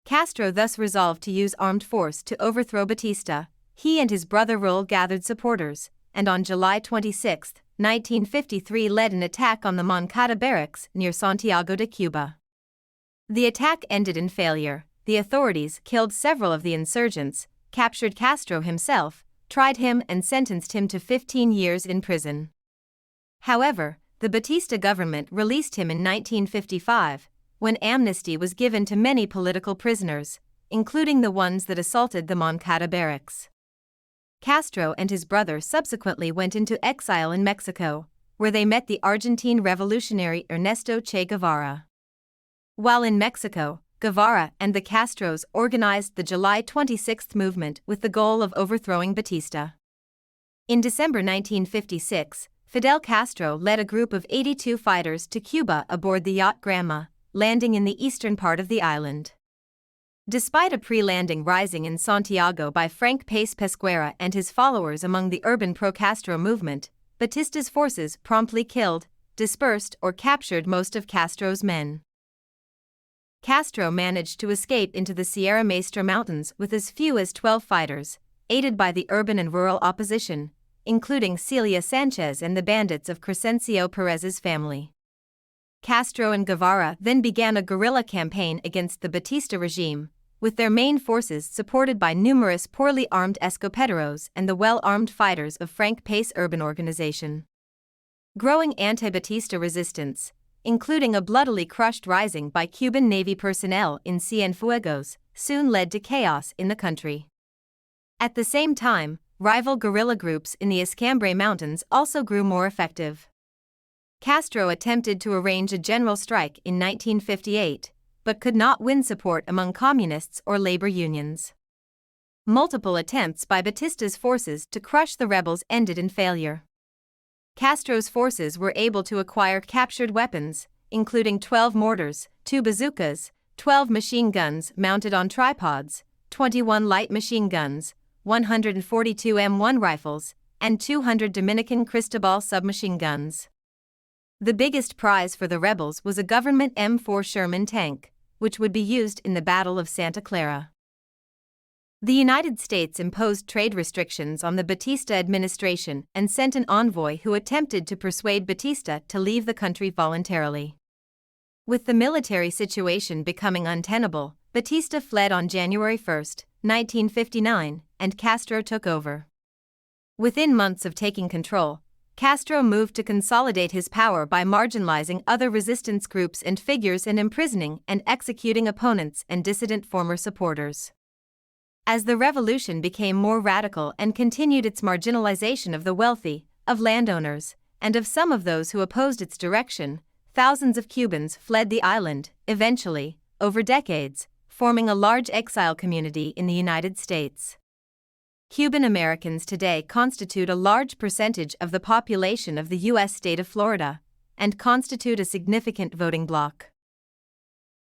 Castro thus resolved to use armed force to overthrow Batista. He and his brother Raúl gathered supporters, and on July 26, 1953 led an attack on the Moncada barracks near Santiago de Cuba. The attack ended in failure. The authorities killed several of the insurgents, captured Castro himself, tried him and sentenced him to 15 years in prison. However, the Batista government released him in 1955, when amnesty was given to many political prisoners, including the ones that assaulted the Moncada barracks. Castro and his brother subsequently went into exile in Mexico, where they met the Argentine revolutionary Ernesto Che Guevara. While in Mexico, Guevara and the Castros organized the July 26 movement with the goal of overthrowing Batista. In December 1956, Fidel Castro led a group of 82 fighters to Cuba aboard the yacht Granma, landing in the eastern part of the island. Despite a pre-landing rising in Santiago by Frank Pace Pesquera and his followers among the urban pro-Castro movement, Batista's forces promptly killed, dispersed or captured most of Castro's men. Castro managed to escape into the Sierra Maestra Mountains with as few as 12 fighters, aided by the urban and rural opposition, including Celia Sanchez and the bandits of Crescencio Perez's family. Castro and Guevara then began a guerrilla campaign against the Batista regime, with their main forces supported by numerous poorly armed escopeteros and the well-armed fighters of Frank Pace urban organization. Growing anti-Batista resistance, including a bloodily crushed rising by Cuban Navy personnel in Cienfuegos, soon led to chaos in the country. At the same time, rival guerrilla groups in the Escambray Mountains also grew more effective. Castro attempted to arrange a general strike in 1958, but could not win support among communists or labor unions. Multiple attempts by Batista's forces to crush the rebels ended in failure. Castro's forces were able to acquire captured weapons, including 12 mortars, 2 bazookas, 12 machine guns mounted on tripods, 21 light machine guns, 142 M1 rifles, and 200 Dominican Cristobal submachine guns. The biggest prize for the rebels was a government M4 Sherman tank, which would be used in the Battle of Santa Clara. The United States imposed trade restrictions on the Batista administration and sent an envoy who attempted to persuade Batista to leave the country voluntarily. With the military situation becoming untenable, Batista fled on January 1, 1959, and Castro took over. Within months of taking control, Castro moved to consolidate his power by marginalizing other resistance groups and figures and imprisoning and executing opponents and dissident former supporters. As the revolution became more radical and continued its marginalization of the wealthy, of landowners, and of some of those who opposed its direction, thousands of Cubans fled the island, eventually, over decades, forming a large exile community in the United States. Cuban Americans today constitute a large percentage of the population of the U.S. state of Florida, and constitute a significant voting bloc.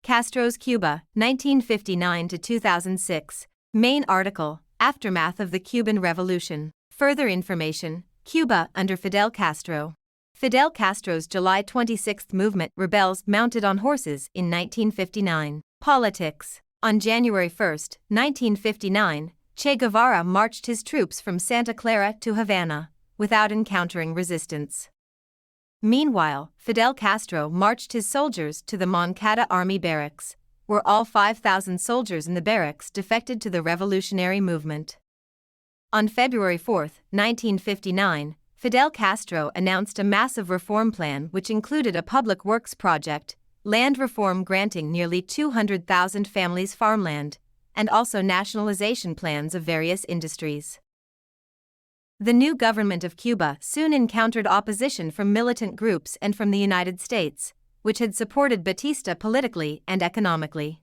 Castro's Cuba, 1959 to 2006. Main article, Aftermath of the Cuban Revolution. Further information, Cuba under Fidel Castro. Fidel Castro's July 26 movement rebels mounted on horses in 1959. Politics. On January 1, 1959, Che Guevara marched his troops from Santa Clara to Havana, without encountering resistance. Meanwhile, Fidel Castro marched his soldiers to the Moncada Army Barracks, where all 5,000 soldiers in the barracks defected to the revolutionary movement. On February 4, 1959, Fidel Castro announced a massive reform plan which included a public works project, land reform granting nearly 200,000 families farmland, and also nationalization plans of various industries. The new government of Cuba soon encountered opposition from militant groups and from the United States, which had supported Batista politically and economically.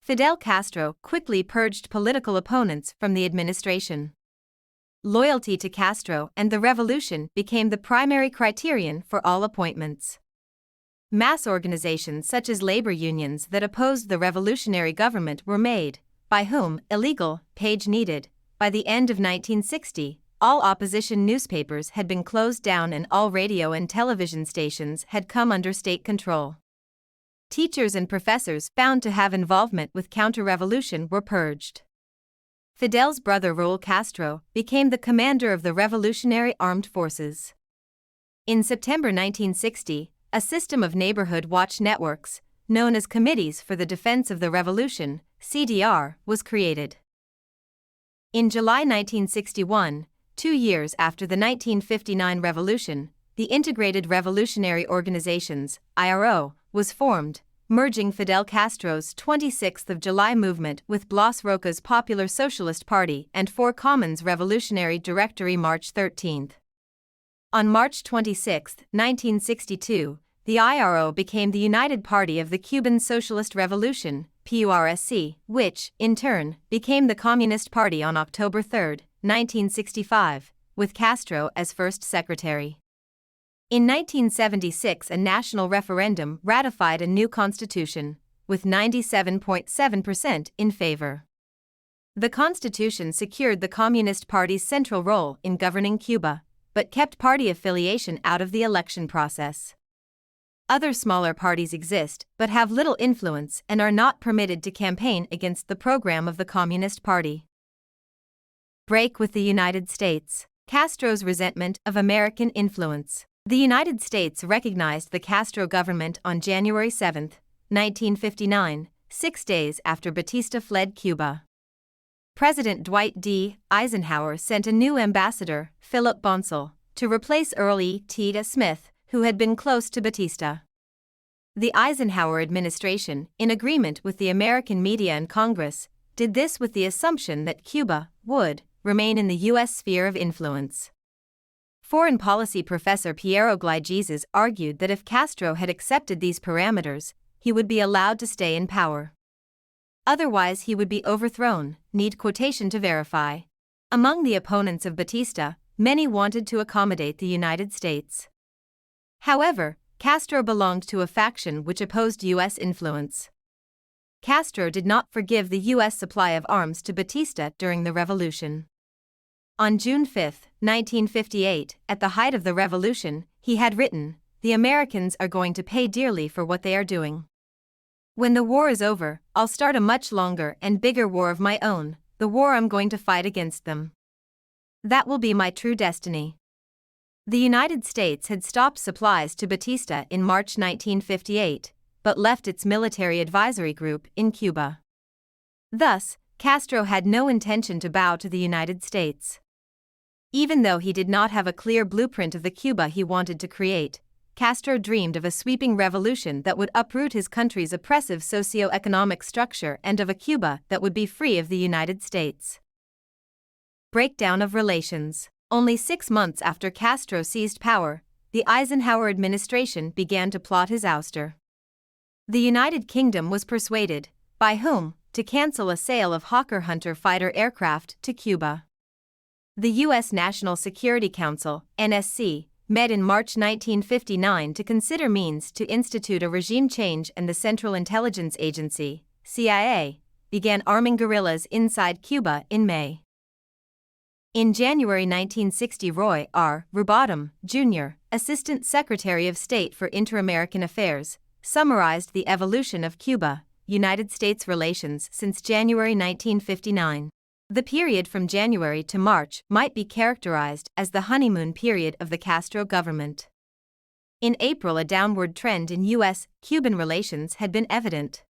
Fidel Castro quickly purged political opponents from the administration. Loyalty to Castro and the revolution became the primary criterion for all appointments. Mass organizations such as labor unions that opposed the revolutionary government were made, by whom, illegal, page needed. By the end of 1960, all opposition newspapers had been closed down and all radio and television stations had come under state control. Teachers and professors found to have involvement with counter-revolution were purged. Fidel's brother Raúl Castro became the commander of the Revolutionary Armed Forces. In September 1960, a system of neighborhood watch networks, known as Committees for the Defense of the Revolution, CDR, was created. In July 1961, 2 years after the 1959 revolution, the Integrated Revolutionary Organizations, IRO, was formed, merging Fidel Castro's 26th of July movement with Blas Roca's Popular Socialist Party and Four Commons Revolutionary Directory March 13. On March 26, 1962, the IRO became the United Party of the Cuban Socialist Revolution, PURSC, which, in turn, became the Communist Party on October 3, 1965, with Castro as first secretary. In 1976, a national referendum ratified a new constitution, with 97.7% in favor. The constitution secured the Communist Party's central role in governing Cuba, but kept party affiliation out of the election process. Other smaller parties exist but have little influence and are not permitted to campaign against the program of the Communist Party. Break with the United States. Castro's resentment of American influence. The United States recognized the Castro government on January 7, 1959, 6 days after Batista fled Cuba. President Dwight D. Eisenhower sent a new ambassador, Philip Bonsall, to replace Earl E. T. Smith, who had been close to Batista. The Eisenhower administration, in agreement with the American media and Congress, did this with the assumption that Cuba would remain in the U.S. sphere of influence. Foreign policy professor Piero Gleigeses argued that if Castro had accepted these parameters, he would be allowed to stay in power. Otherwise he would be overthrown, need quotation to verify. Among the opponents of Batista, many wanted to accommodate the United States. However, Castro belonged to a faction which opposed U.S. influence. Castro did not forgive the U.S. supply of arms to Batista during the revolution. On June 5, 1958, at the height of the revolution, he had written, "The Americans are going to pay dearly for what they are doing. When the war is over, I'll start a much longer and bigger war of my own, the war I'm going to fight against them. That will be my true destiny." The United States had stopped supplies to Batista in March 1958, but left its military advisory group in Cuba. Thus, Castro had no intention to bow to the United States. Even though he did not have a clear blueprint of the Cuba he wanted to create, Castro dreamed of a sweeping revolution that would uproot his country's oppressive socio-economic structure and of a Cuba that would be free of the United States. Breakdown of relations. Only 6 months after Castro seized power, the Eisenhower administration began to plot his ouster. The United Kingdom was persuaded, by whom, to cancel a sale of Hawker Hunter fighter aircraft to Cuba. The U.S. National Security Council, NSC, met in March 1959 to consider means to institute a regime change, and the Central Intelligence Agency, CIA, began arming guerrillas inside Cuba in May. In January 1960, Roy R. Rubodom, Jr., Assistant Secretary of State for Inter-American Affairs, summarized the evolution of Cuba-United States relations since January 1959. The period from January to March might be characterized as the honeymoon period of the Castro government. In April, a downward trend in U.S.-Cuban relations had been evident.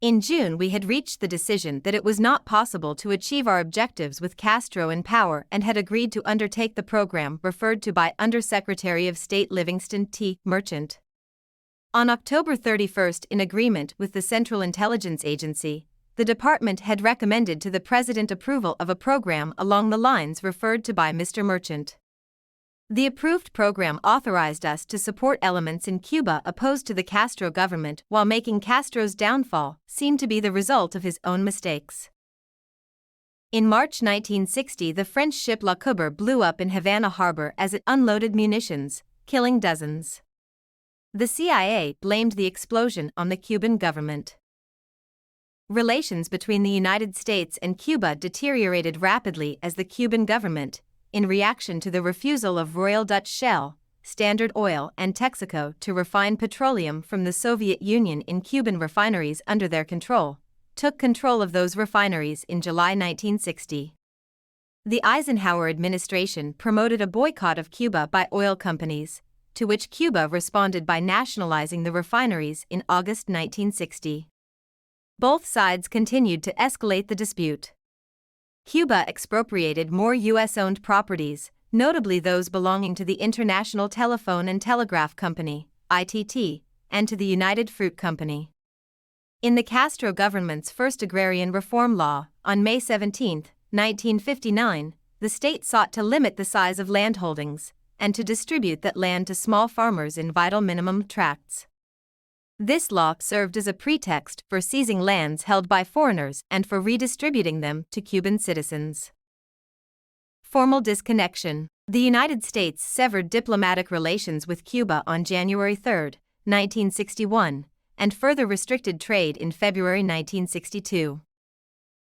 In June, we had reached the decision that it was not possible to achieve our objectives with Castro in power and had agreed to undertake the program referred to by Undersecretary of State Livingston T. Merchant. On October 31, in agreement with the Central Intelligence Agency, the department had recommended to the President approval of a program along the lines referred to by Mr. Merchant. The approved program authorized us to support elements in Cuba opposed to the Castro government while making Castro's downfall seem to be the result of his own mistakes. In March 1960, the French ship La Coubre blew up in Havana harbor as it unloaded munitions, killing dozens. The CIA blamed the explosion on the Cuban government. Relations between the United States and Cuba deteriorated rapidly as the Cuban government, in reaction to the refusal of Royal Dutch Shell, Standard Oil and Texaco to refine petroleum from the Soviet Union in Cuban refineries under their control, took control of those refineries in July 1960. The Eisenhower administration promoted a boycott of Cuba by oil companies, to which Cuba responded by nationalizing the refineries in August 1960. Both sides continued to escalate the dispute. Cuba expropriated more U.S.-owned properties, notably those belonging to the International Telephone and Telegraph Company, ITT, and to the United Fruit Company. In the Castro government's first agrarian reform law, on May 17, 1959, the state sought to limit the size of landholdings and to distribute that land to small farmers in vital minimum tracts. This law served as a pretext for seizing lands held by foreigners and for redistributing them to Cuban citizens. Formal disconnection. The United States severed diplomatic relations with Cuba on January 3, 1961, and further restricted trade in February 1962.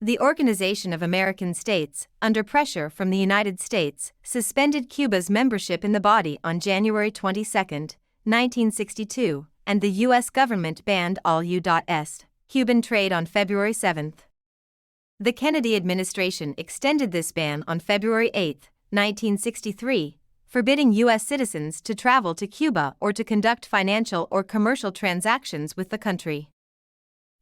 The Organization of American States, under pressure from the United States, suspended Cuba's membership in the body on January 22, 1962, and the U.S. government banned all U.S. Cuban trade on February 7. The Kennedy administration extended this ban on February 8, 1963, forbidding U.S. citizens to travel to Cuba or to conduct financial or commercial transactions with the country.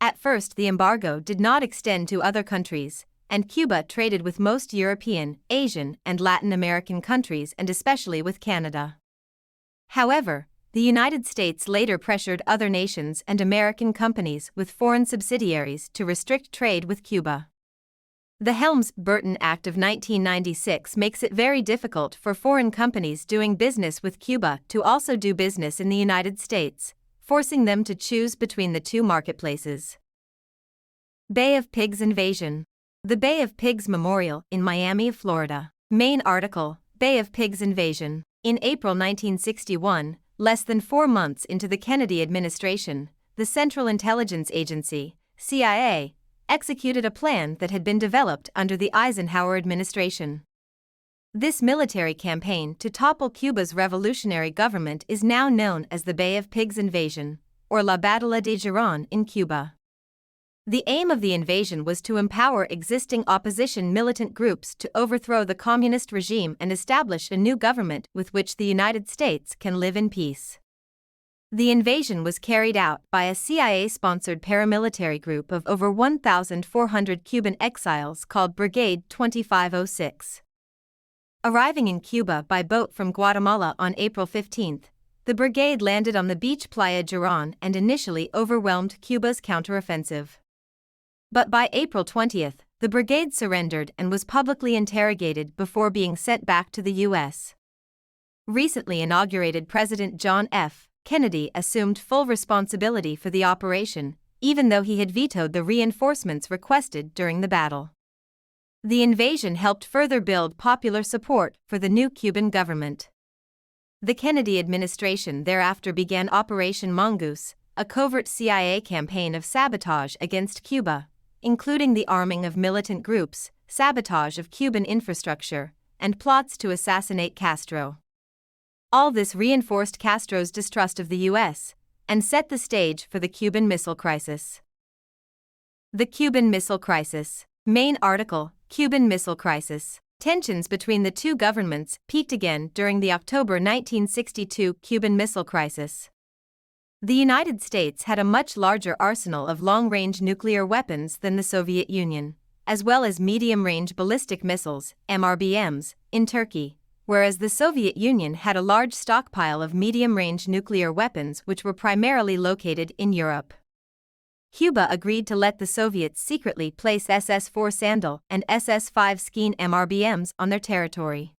At first, the embargo did not extend to other countries, and Cuba traded with most European, Asian, and Latin American countries and especially with Canada. However, the United States later pressured other nations and American companies with foreign subsidiaries to restrict trade with Cuba. The Helms-Burton Act of 1996 makes it very difficult for foreign companies doing business with Cuba to also do business in the United States, forcing them to choose between the two marketplaces. Bay of Pigs invasion. The Bay of Pigs Memorial in Miami, Florida. Main article, Bay of Pigs invasion. In April 1961, less than 4 months into the Kennedy administration, the Central Intelligence Agency, CIA, executed a plan that had been developed under the Eisenhower administration. This military campaign to topple Cuba's revolutionary government is now known as the Bay of Pigs invasion, or La Batalla de Girón in Cuba. The aim of the invasion was to empower existing opposition militant groups to overthrow the communist regime and establish a new government with which the United States can live in peace. The invasion was carried out by a CIA-sponsored paramilitary group of over 1,400 Cuban exiles called Brigade 2506. Arriving in Cuba by boat from Guatemala on April 15, the brigade landed on the beach Playa Girón and initially overwhelmed Cuba's counteroffensive. But by April 20, the brigade surrendered and was publicly interrogated before being sent back to the U.S. Recently inaugurated President John F. Kennedy assumed full responsibility for the operation, even though he had vetoed the reinforcements requested during the battle. The invasion helped further build popular support for the new Cuban government. The Kennedy administration thereafter began Operation Mongoose, a covert CIA campaign of sabotage against Cuba, including the arming of militant groups, sabotage of Cuban infrastructure, and plots to assassinate Castro. All this reinforced Castro's distrust of the U.S. and set the stage for the Cuban Missile Crisis. The Cuban Missile Crisis. Main article: Cuban Missile Crisis. Tensions between the two governments peaked again during the October 1962 Cuban Missile Crisis. The United States had a much larger arsenal of long-range nuclear weapons than the Soviet Union, as well as medium-range ballistic missiles, MRBMs, in Turkey, whereas the Soviet Union had a large stockpile of medium-range nuclear weapons which were primarily located in Europe. Cuba agreed to let the Soviets secretly place SS-4 Sandal and SS-5 Skean MRBMs on their territory.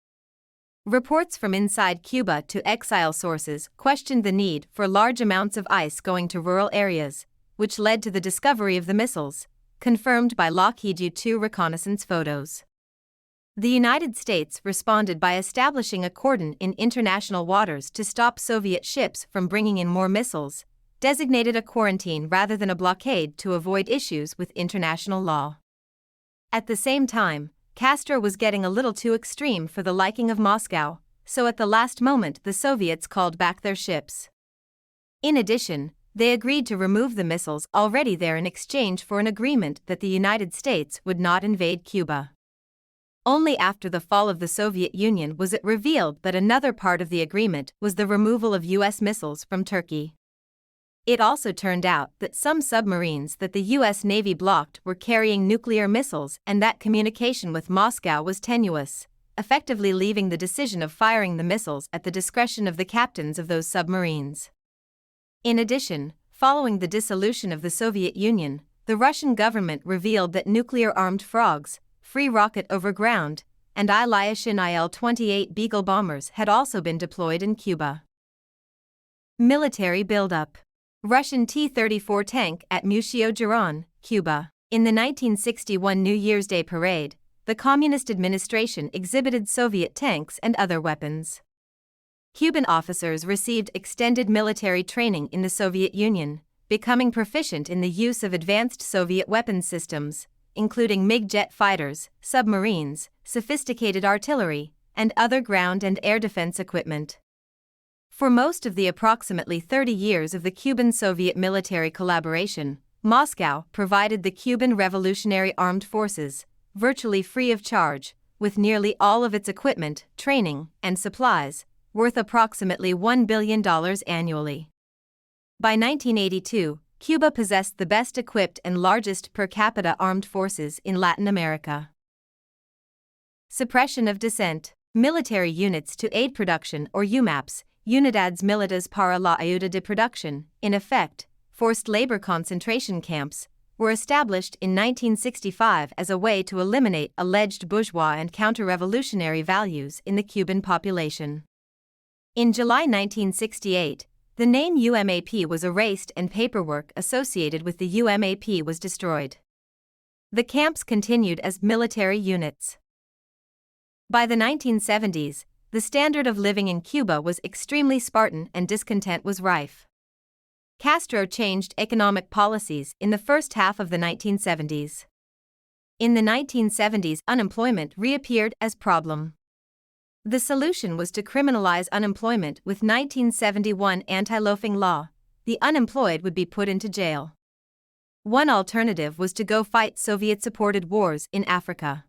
Reports from inside Cuba to exile sources questioned the need for large amounts of ice going to rural areas, which led to the discovery of the missiles, confirmed by Lockheed U-2 reconnaissance photos. The United States responded by establishing a cordon in international waters to stop Soviet ships from bringing in more missiles, designated a quarantine rather than a blockade to avoid issues with international law. At the same time, Castro was getting a little too extreme for the liking of Moscow, so at the last moment the Soviets called back their ships. In addition, they agreed to remove the missiles already there in exchange for an agreement that the United States would not invade Cuba. Only after the fall of the Soviet Union was it revealed that another part of the agreement was the removal of U.S. missiles from Turkey. It also turned out that some submarines that the U.S. Navy blocked were carrying nuclear missiles and that communication with Moscow was tenuous, effectively leaving the decision of firing the missiles at the discretion of the captains of those submarines. In addition, following the dissolution of the Soviet Union, the Russian government revealed that nuclear-armed Frogs, Free Rocket Over Ground, and Ilyushin Il-28 Beagle bombers had also been deployed in Cuba. Military buildup. Russian T-34 tank at Museo Girón, Cuba. In the 1961 New Year's Day parade, the Communist administration exhibited Soviet tanks and other weapons. Cuban officers received extended military training in the Soviet Union, becoming proficient in the use of advanced Soviet weapons systems, including MiG jet fighters, submarines, sophisticated artillery, and other ground and air defense equipment. For most of the approximately 30 years of the Cuban-Soviet military collaboration, Moscow provided the Cuban Revolutionary Armed Forces, virtually free of charge, with nearly all of its equipment, training, and supplies, worth approximately $1 billion annually. By 1982, Cuba possessed the best equipped and largest per capita armed forces in Latin America. Suppression of dissent. Military units to aid production, or UMAPs, Unidades Militares para la Ayuda de Producción, in effect, forced labor concentration camps, were established in 1965 as a way to eliminate alleged bourgeois and counter-revolutionary values in the Cuban population. In July 1968, the name UMAP was erased and paperwork associated with the UMAP was destroyed. The camps continued as military units. By the 1970s, the standard of living in Cuba was extremely Spartan and discontent was rife. Castro changed economic policies in the first half of the 1970s. In the 1970s, unemployment reappeared as problem. The solution was to criminalize unemployment with 1971 anti-loafing law. The unemployed would be put into jail. One alternative was to go fight Soviet-supported wars in Africa.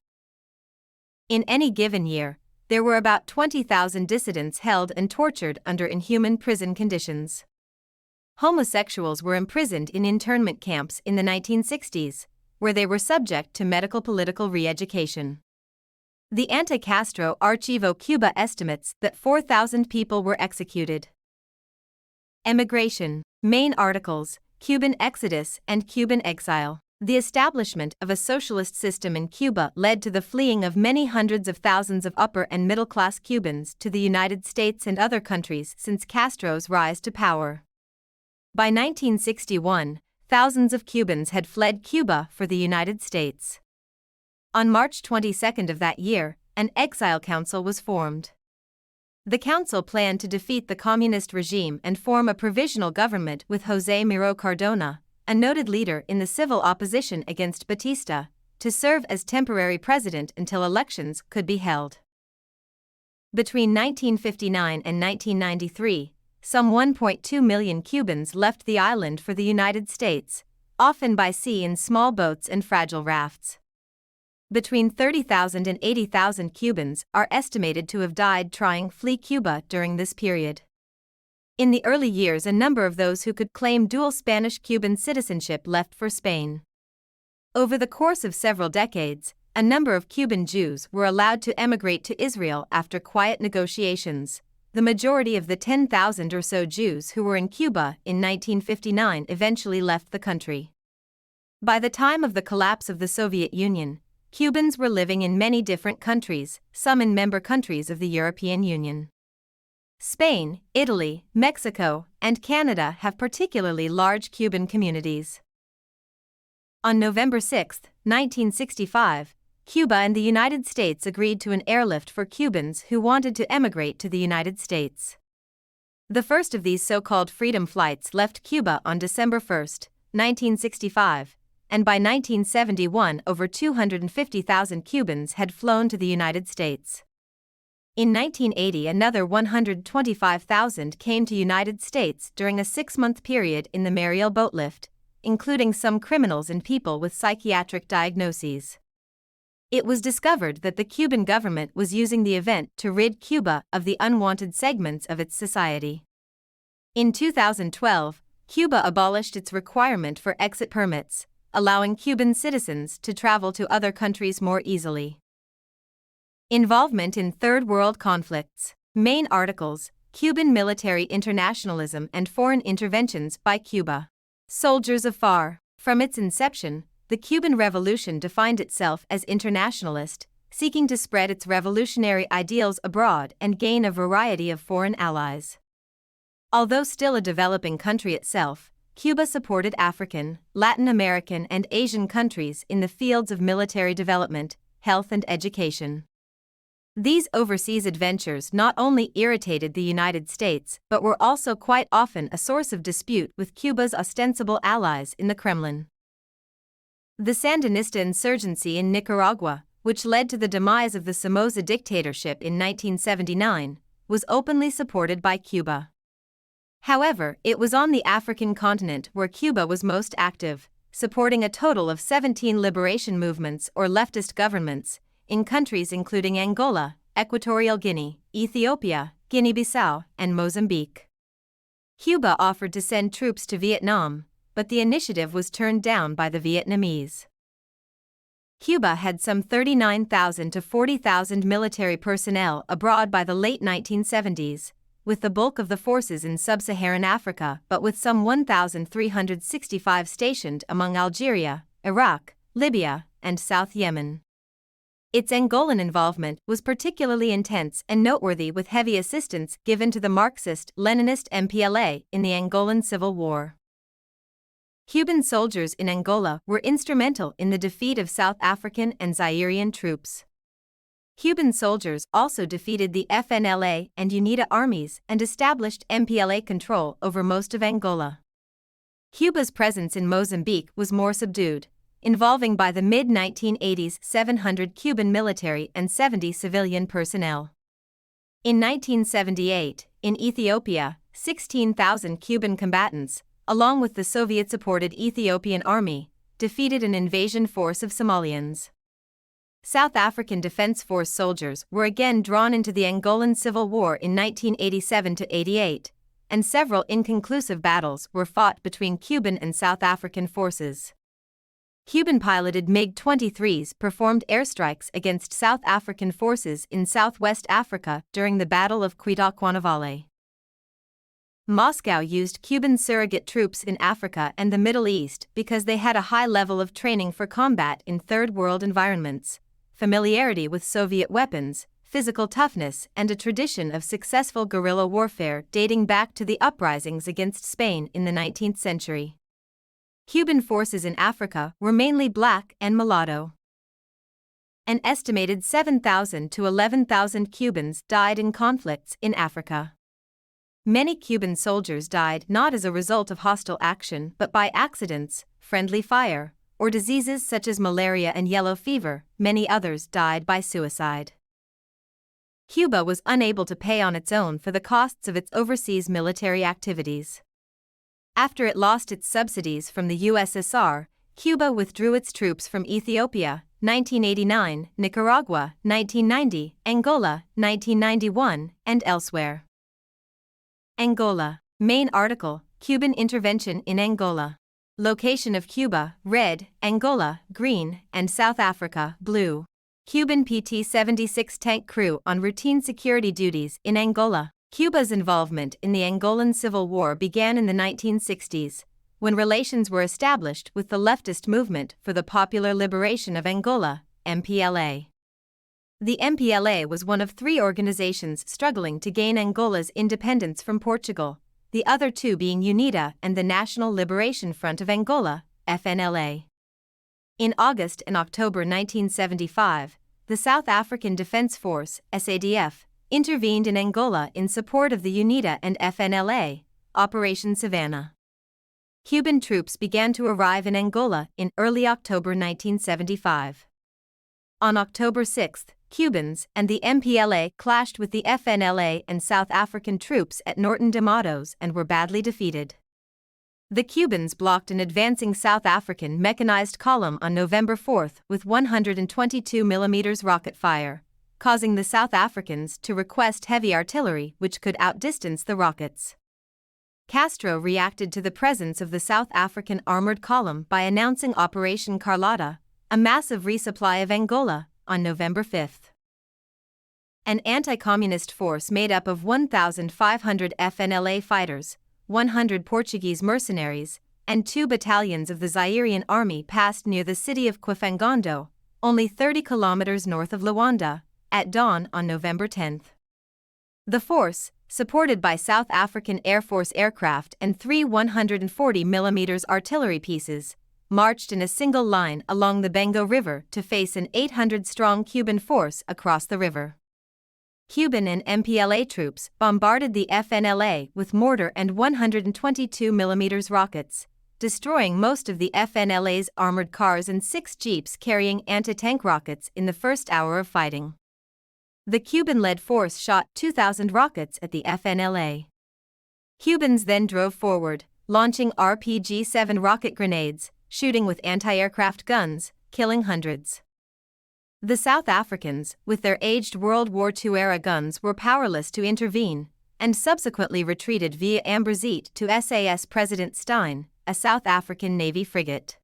In any given year, there were about 20,000 dissidents held and tortured under inhuman prison conditions. Homosexuals were imprisoned in internment camps in the 1960s, where they were subject to medical political re-education. The anti-Castro Archivo Cuba estimates that 4,000 people were executed. Emigration. Main articles: Cuban exodus and Cuban exile. The establishment of a socialist system in Cuba led to the fleeing of many hundreds of thousands of upper and middle-class Cubans to the United States and other countries since Castro's rise to power. By 1961, thousands of Cubans had fled Cuba for the United States. On March 22 of that year, an exile council was formed. The council planned to defeat the communist regime and form a provisional government with José Miró Cardona, a noted leader in the civil opposition against Batista, to serve as temporary president until elections could be held. Between 1959 and 1993, some 1.2 million Cubans left the island for the United States, often by sea in small boats and fragile rafts. Between 30,000 and 80,000 Cubans are estimated to have died trying to flee Cuba during this period. In the early years, a number of those who could claim dual Spanish-Cuban citizenship left for Spain. Over the course of several decades, a number of Cuban Jews were allowed to emigrate to Israel after quiet negotiations. The majority of the 10,000 or so Jews who were in Cuba in 1959 eventually left the country. By the time of the collapse of the Soviet Union, Cubans were living in many different countries, some in member countries of the European Union. Spain, Italy, Mexico, and Canada have particularly large Cuban communities. On November 6, 1965, Cuba and the United States agreed to an airlift for Cubans who wanted to emigrate to the United States. The first of these so-called freedom flights left Cuba on December 1, 1965, and by 1971 over 250,000 Cubans had flown to the United States. In 1980, another 125,000 came to United States during a 6-month period in the Mariel boat lift, including some criminals and people with psychiatric diagnoses. It was discovered that the Cuban government was using the event to rid Cuba of the unwanted segments of its society. In 2012, Cuba abolished its requirement for exit permits, allowing Cuban citizens to travel to other countries more easily. Involvement in Third World conflicts. Main articles: Cuban military internationalism and foreign interventions by Cuba. Soldiers afar. From its inception, the Cuban Revolution defined itself as internationalist, seeking to spread its revolutionary ideals abroad and gain a variety of foreign allies. Although still a developing country itself, Cuba supported African, Latin American, and Asian countries in the fields of military development, health, and education. These overseas adventures not only irritated the United States but were also quite often a source of dispute with Cuba's ostensible allies in the Kremlin. The Sandinista insurgency in Nicaragua, which led to the demise of the Somoza dictatorship in 1979, was openly supported by Cuba. However, it was on the African continent where Cuba was most active, supporting a total of 17 liberation movements or leftist governments, in countries including Angola, Equatorial Guinea, Ethiopia, Guinea-Bissau, and Mozambique. Cuba offered to send troops to Vietnam, but the initiative was turned down by the Vietnamese. Cuba had some 39,000 to 40,000 military personnel abroad by the late 1970s, with the bulk of the forces in sub-Saharan Africa but with some 1,365 stationed among Algeria, Iraq, Libya, and South Yemen. Its Angolan involvement was particularly intense and noteworthy, with heavy assistance given to the Marxist-Leninist MPLA in the Angolan Civil War. Cuban soldiers in Angola were instrumental in the defeat of South African and Zairian troops. Cuban soldiers also defeated the FNLA and UNITA armies and established MPLA control over most of Angola. Cuba's presence in Mozambique was more subdued, involving by the mid-1980s 700 Cuban military and 70 civilian personnel. In 1978, in Ethiopia, 16,000 Cuban combatants, along with the Soviet-supported Ethiopian army, defeated an invasion force of Somalians. South African Defense Force soldiers were again drawn into the Angolan Civil War in 1987–88, and several inconclusive battles were fought between Cuban and South African forces. Cuban-piloted MiG-23s performed airstrikes against South African forces in southwest Africa during the Battle of Cuidaquanavale. Moscow used Cuban surrogate troops in Africa and the Middle East because they had a high level of training for combat in Third World environments, familiarity with Soviet weapons, physical toughness, and a tradition of successful guerrilla warfare dating back to the uprisings against Spain in the 19th century. Cuban forces in Africa were mainly black and mulatto. An estimated 7,000 to 11,000 Cubans died in conflicts in Africa. Many Cuban soldiers died not as a result of hostile action but by accidents, friendly fire, or diseases such as malaria and yellow fever. Many others died by suicide. Cuba was unable to pay on its own for the costs of its overseas military activities. After it lost its subsidies from the USSR, Cuba withdrew its troops from Ethiopia, 1989, Nicaragua, 1990, Angola, 1991, and elsewhere. Angola. Main article, Cuban intervention in Angola. Location of Cuba, red, Angola, green, and South Africa, blue. Cuban PT-76 tank crew on routine security duties in Angola. Cuba's involvement in the Angolan Civil War began in the 1960s, when relations were established with the leftist Movement for the Popular Liberation of Angola, MPLA. The MPLA was one of three organizations struggling to gain Angola's independence from Portugal, the other two being UNITA and the National Liberation Front of Angola, FNLA. In August and October 1975, the South African Defense Force, SADF, intervened in Angola in support of the UNITA and FNLA, Operation Savannah. Cuban troops began to arrive in Angola in early October 1975. On October 6, Cubans and the MPLA clashed with the FNLA and South African troops at Norton de Matos and were badly defeated. The Cubans blocked an advancing South African mechanized column on November 4 with 122 mm rocket fire, causing the South Africans to request heavy artillery which could outdistance the rockets. Castro reacted to the presence of the South African armored column by announcing Operation Carlotta, a massive resupply of Angola, on November 5. An anti-communist force made up of 1,500 FNLA fighters, 100 Portuguese mercenaries, and 2 battalions of the Zairean army passed near the city of Quifangondo, only 30 kilometers north of Luanda, at dawn on November 10. The force, supported by South African Air Force aircraft and 3 140 mm artillery pieces, marched in a single line along the Bengo River to face an 800-strong Cuban force across the river. Cuban and MPLA troops bombarded the FNLA with mortar and 122 mm rockets, destroying most of the FNLA's armored cars and 6 jeeps carrying anti-tank rockets in the first hour of fighting. The Cuban-led force shot 2,000 rockets at the FNLA. Cubans then drove forward, launching RPG-7 rocket grenades, shooting with anti-aircraft guns, killing hundreds. The South Africans, with their aged World War II-era guns, were powerless to intervene, and subsequently retreated via Ambrizite to SAS President Stein, a South African Navy frigate.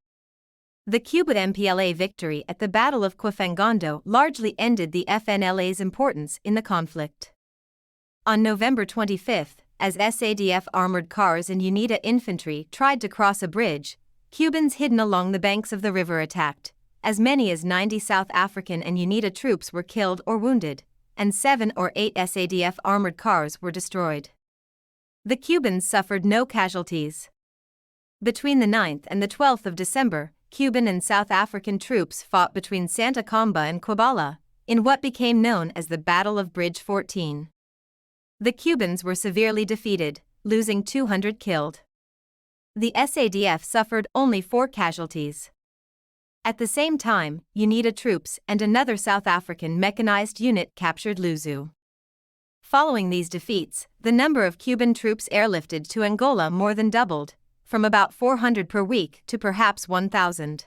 The Cuban MPLA victory at the Battle of Quifangondo largely ended the FNLA's importance in the conflict. On November 25, as SADF armored cars and UNITA infantry tried to cross a bridge, Cubans hidden along the banks of the river attacked. As many as 90 South African and UNITA troops were killed or wounded, and 7 or 8 SADF armored cars were destroyed. The Cubans suffered no casualties. Between the 9th and the 12th of December, Cuban and South African troops fought between Santa Comba and Quibala, in what became known as the Battle of Bridge 14. The Cubans were severely defeated, losing 200 killed. The SADF suffered only 4 casualties. At the same time, UNITA troops and another South African mechanized unit captured Luzu. Following these defeats, the number of Cuban troops airlifted to Angola more than doubled, from about 400 per week to perhaps 1,000.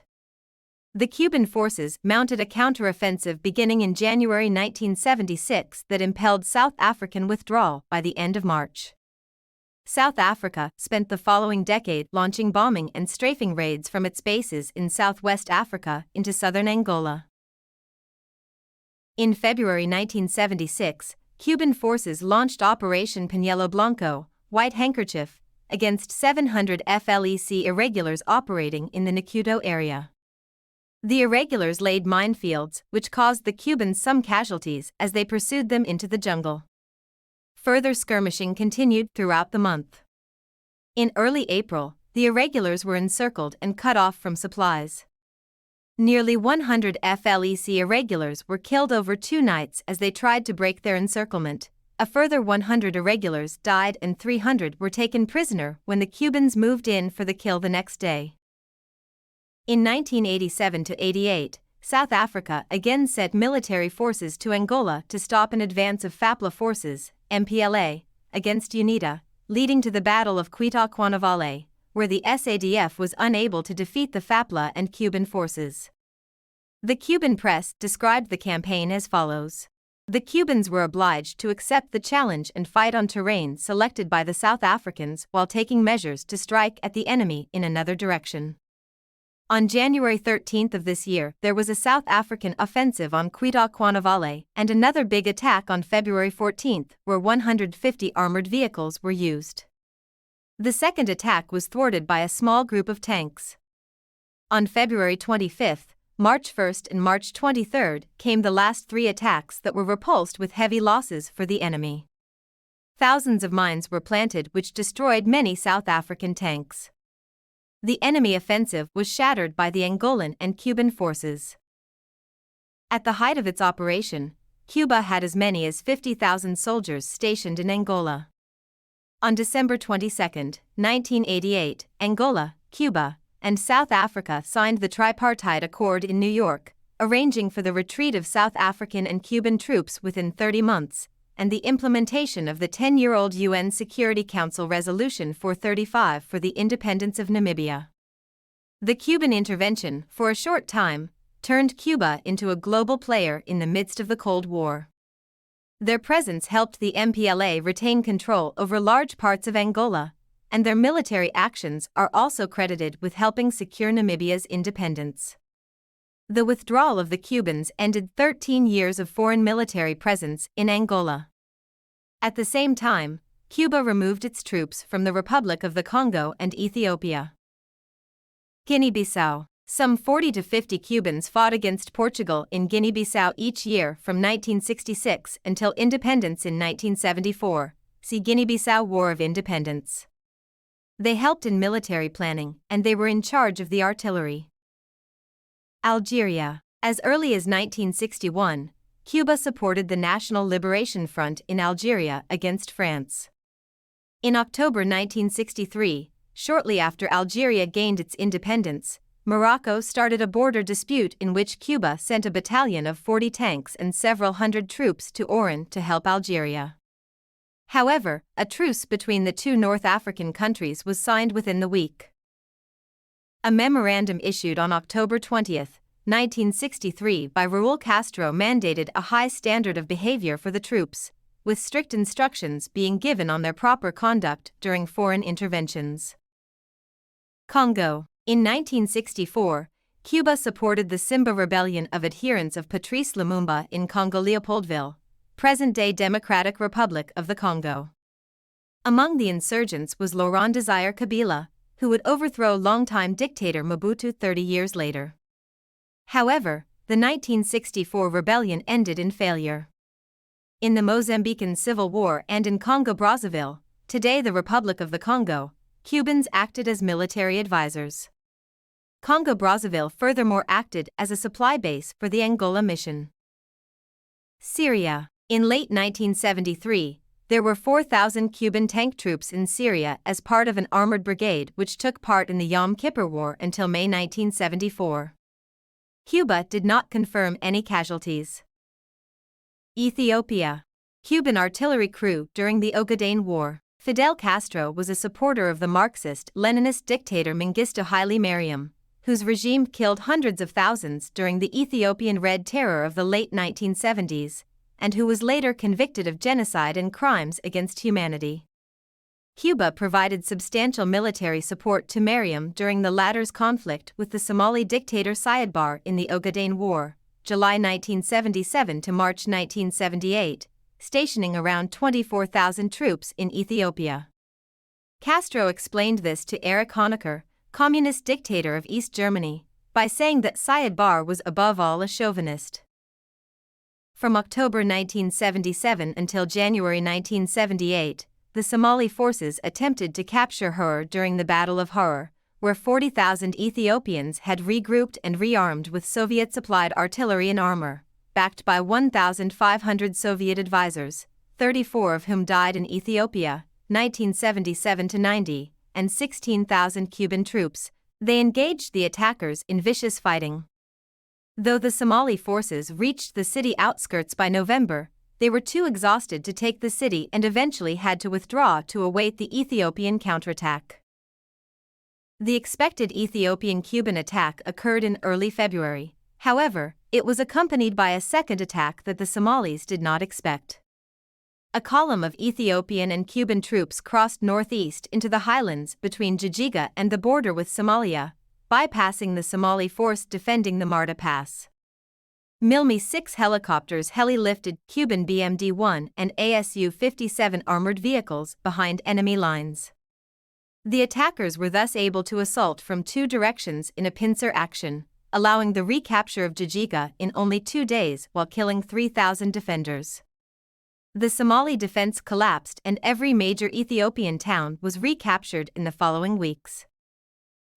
The Cuban forces mounted a counteroffensive beginning in January 1976 that impelled South African withdrawal by the end of March. South Africa spent the following decade launching bombing and strafing raids from its bases in Southwest Africa into southern Angola. In February 1976, Cuban forces launched Operation Pañuelo Blanco, White Handkerchief, against 700 FLEC irregulars operating in the Nacuto area. The irregulars laid minefields, which caused the Cubans some casualties as they pursued them into the jungle. Further skirmishing continued throughout the month. In early April, the irregulars were encircled and cut off from supplies. Nearly 100 FLEC irregulars were killed over 2 nights as they tried to break their encirclement. A further 100 irregulars died and 300 were taken prisoner when the Cubans moved in for the kill the next day. In 1987–88, South Africa again sent military forces to Angola to stop an advance of FAPLA forces, MPLA, against UNITA, leading to the Battle of Cuita-Cuanavale, where the SADF was unable to defeat the FAPLA and Cuban forces. The Cuban press described the campaign as follows. The Cubans were obliged to accept the challenge and fight on terrain selected by the South Africans while taking measures to strike at the enemy in another direction. On January 13 of this year, there was a South African offensive on Cuita-Cuanavale and another big attack on February 14, where 150 armored vehicles were used. The second attack was thwarted by a small group of tanks. On February 25, March 1 and March 23 came the last 3 attacks that were repulsed with heavy losses for the enemy. Thousands of mines were planted which destroyed many South African tanks. The enemy offensive was shattered by the Angolan and Cuban forces. At the height of its operation, Cuba had as many as 50,000 soldiers stationed in Angola. On December 22, 1988, Angola, Cuba, and South Africa signed the Tripartite Accord in New York, arranging for the retreat of South African and Cuban troops within 30 months, and the implementation of the 10-year-old UN Security Council Resolution 435 for the independence of Namibia. The Cuban intervention, for a short time, turned Cuba into a global player in the midst of the Cold War. Their presence helped the MPLA retain control over large parts of Angola, and their military actions are also credited with helping secure Namibia's independence. The withdrawal of the Cubans ended 13 years of foreign military presence in Angola. At the same time, Cuba removed its troops from the Republic of the Congo and Ethiopia. Guinea-Bissau. Some 40 to 50 Cubans fought against Portugal in Guinea-Bissau each year from 1966 until independence in 1974. See Guinea-Bissau War of Independence. They helped in military planning, and they were in charge of the artillery. Algeria. As early as 1961, Cuba supported the National Liberation Front in Algeria against France. In October 1963, shortly after Algeria gained its independence, Morocco started a border dispute in which Cuba sent a battalion of 40 tanks and several hundred troops to Oran to help Algeria. However, a truce between the 2 North African countries was signed within the week. A memorandum issued on October 20, 1963 by Raúl Castro mandated a high standard of behavior for the troops, with strict instructions being given on their proper conduct during foreign interventions. Congo. In 1964, Cuba supported the Simba rebellion of adherents of Patrice Lumumba in Congo-Leopoldville, present-day Democratic Republic of the Congo. Among the insurgents was Laurent Desire Kabila, who would overthrow longtime dictator Mobutu 30 years later. However, the 1964 rebellion ended in failure. In the Mozambican Civil War and in Congo-Brazzaville, today the Republic of the Congo, Cubans acted as military advisors. Congo-Brazzaville furthermore acted as a supply base for the Angola mission. Syria. In late 1973, There were 4,000 Cuban tank troops in Syria as part of an armored brigade which took part in the Yom Kippur War until May 1974. Cuba did not confirm any casualties. Ethiopia. Cuban artillery crew during the Ogaden War. Fidel Castro was a supporter of the Marxist-Leninist dictator Mengistu Haile Mariam, whose regime killed hundreds of thousands during the Ethiopian Red Terror of the late 1970s, and who was later convicted of genocide and crimes against humanity. Cuba provided substantial military support to Mariam during the latter's conflict with the Somali dictator Siad Barre in the Ogaden War, July 1977 to March 1978, stationing around 24,000 troops in Ethiopia. Castro explained this to Erich Honecker, communist dictator of East Germany, by saying that Siad Barre was above all a chauvinist. From October 1977 until January 1978, the Somali forces attempted to capture Hur during the Battle of Hur, where 40,000 Ethiopians had regrouped and rearmed with Soviet-supplied artillery and armor, backed by 1,500 Soviet advisors, 34 of whom died in Ethiopia, 1977-90, and 16,000 Cuban troops. They engaged the attackers in vicious fighting. Though the Somali forces reached the city outskirts by November, they were too exhausted to take the city and eventually had to withdraw to await the Ethiopian counterattack. The expected Ethiopian-Cuban attack occurred in early February. However, it was accompanied by a second attack that the Somalis did not expect. A column of Ethiopian and Cuban troops crossed northeast into the highlands between Jijjiga and the border with Somalia, bypassing the Somali force defending the Marta Pass. Mi-6 helicopters heli-lifted Cuban BMD-1 and ASU-57 armored vehicles behind enemy lines. The attackers were thus able to assault from two directions in a pincer action, allowing the recapture of Jijjiga in only 2 days while killing 3,000 defenders. The Somali defense collapsed and every major Ethiopian town was recaptured in the following weeks.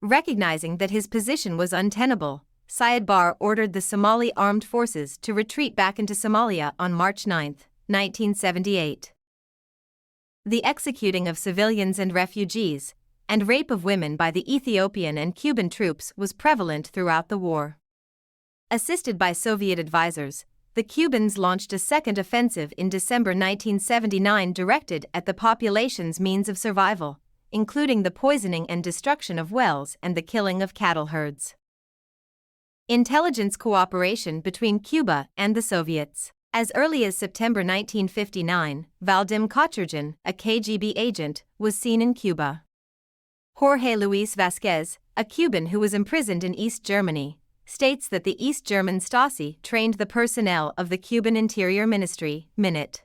Recognizing that his position was untenable, Siad Barre ordered the Somali armed forces to retreat back into Somalia on March 9, 1978. The executing of civilians and refugees, and rape of women by the Ethiopian and Cuban troops was prevalent throughout the war. Assisted by Soviet advisors, the Cubans launched a second offensive in December 1979 directed at the population's means of survival, including the poisoning and destruction of wells and the killing of cattle herds. Intelligence cooperation between Cuba and the Soviets. As early as September 1959, Vadim Kochurjan, a KGB agent, was seen in Cuba. Jorge Luis Vasquez, a Cuban who was imprisoned in East Germany, states that the East German Stasi trained the personnel of the Cuban Interior Ministry, MINIT.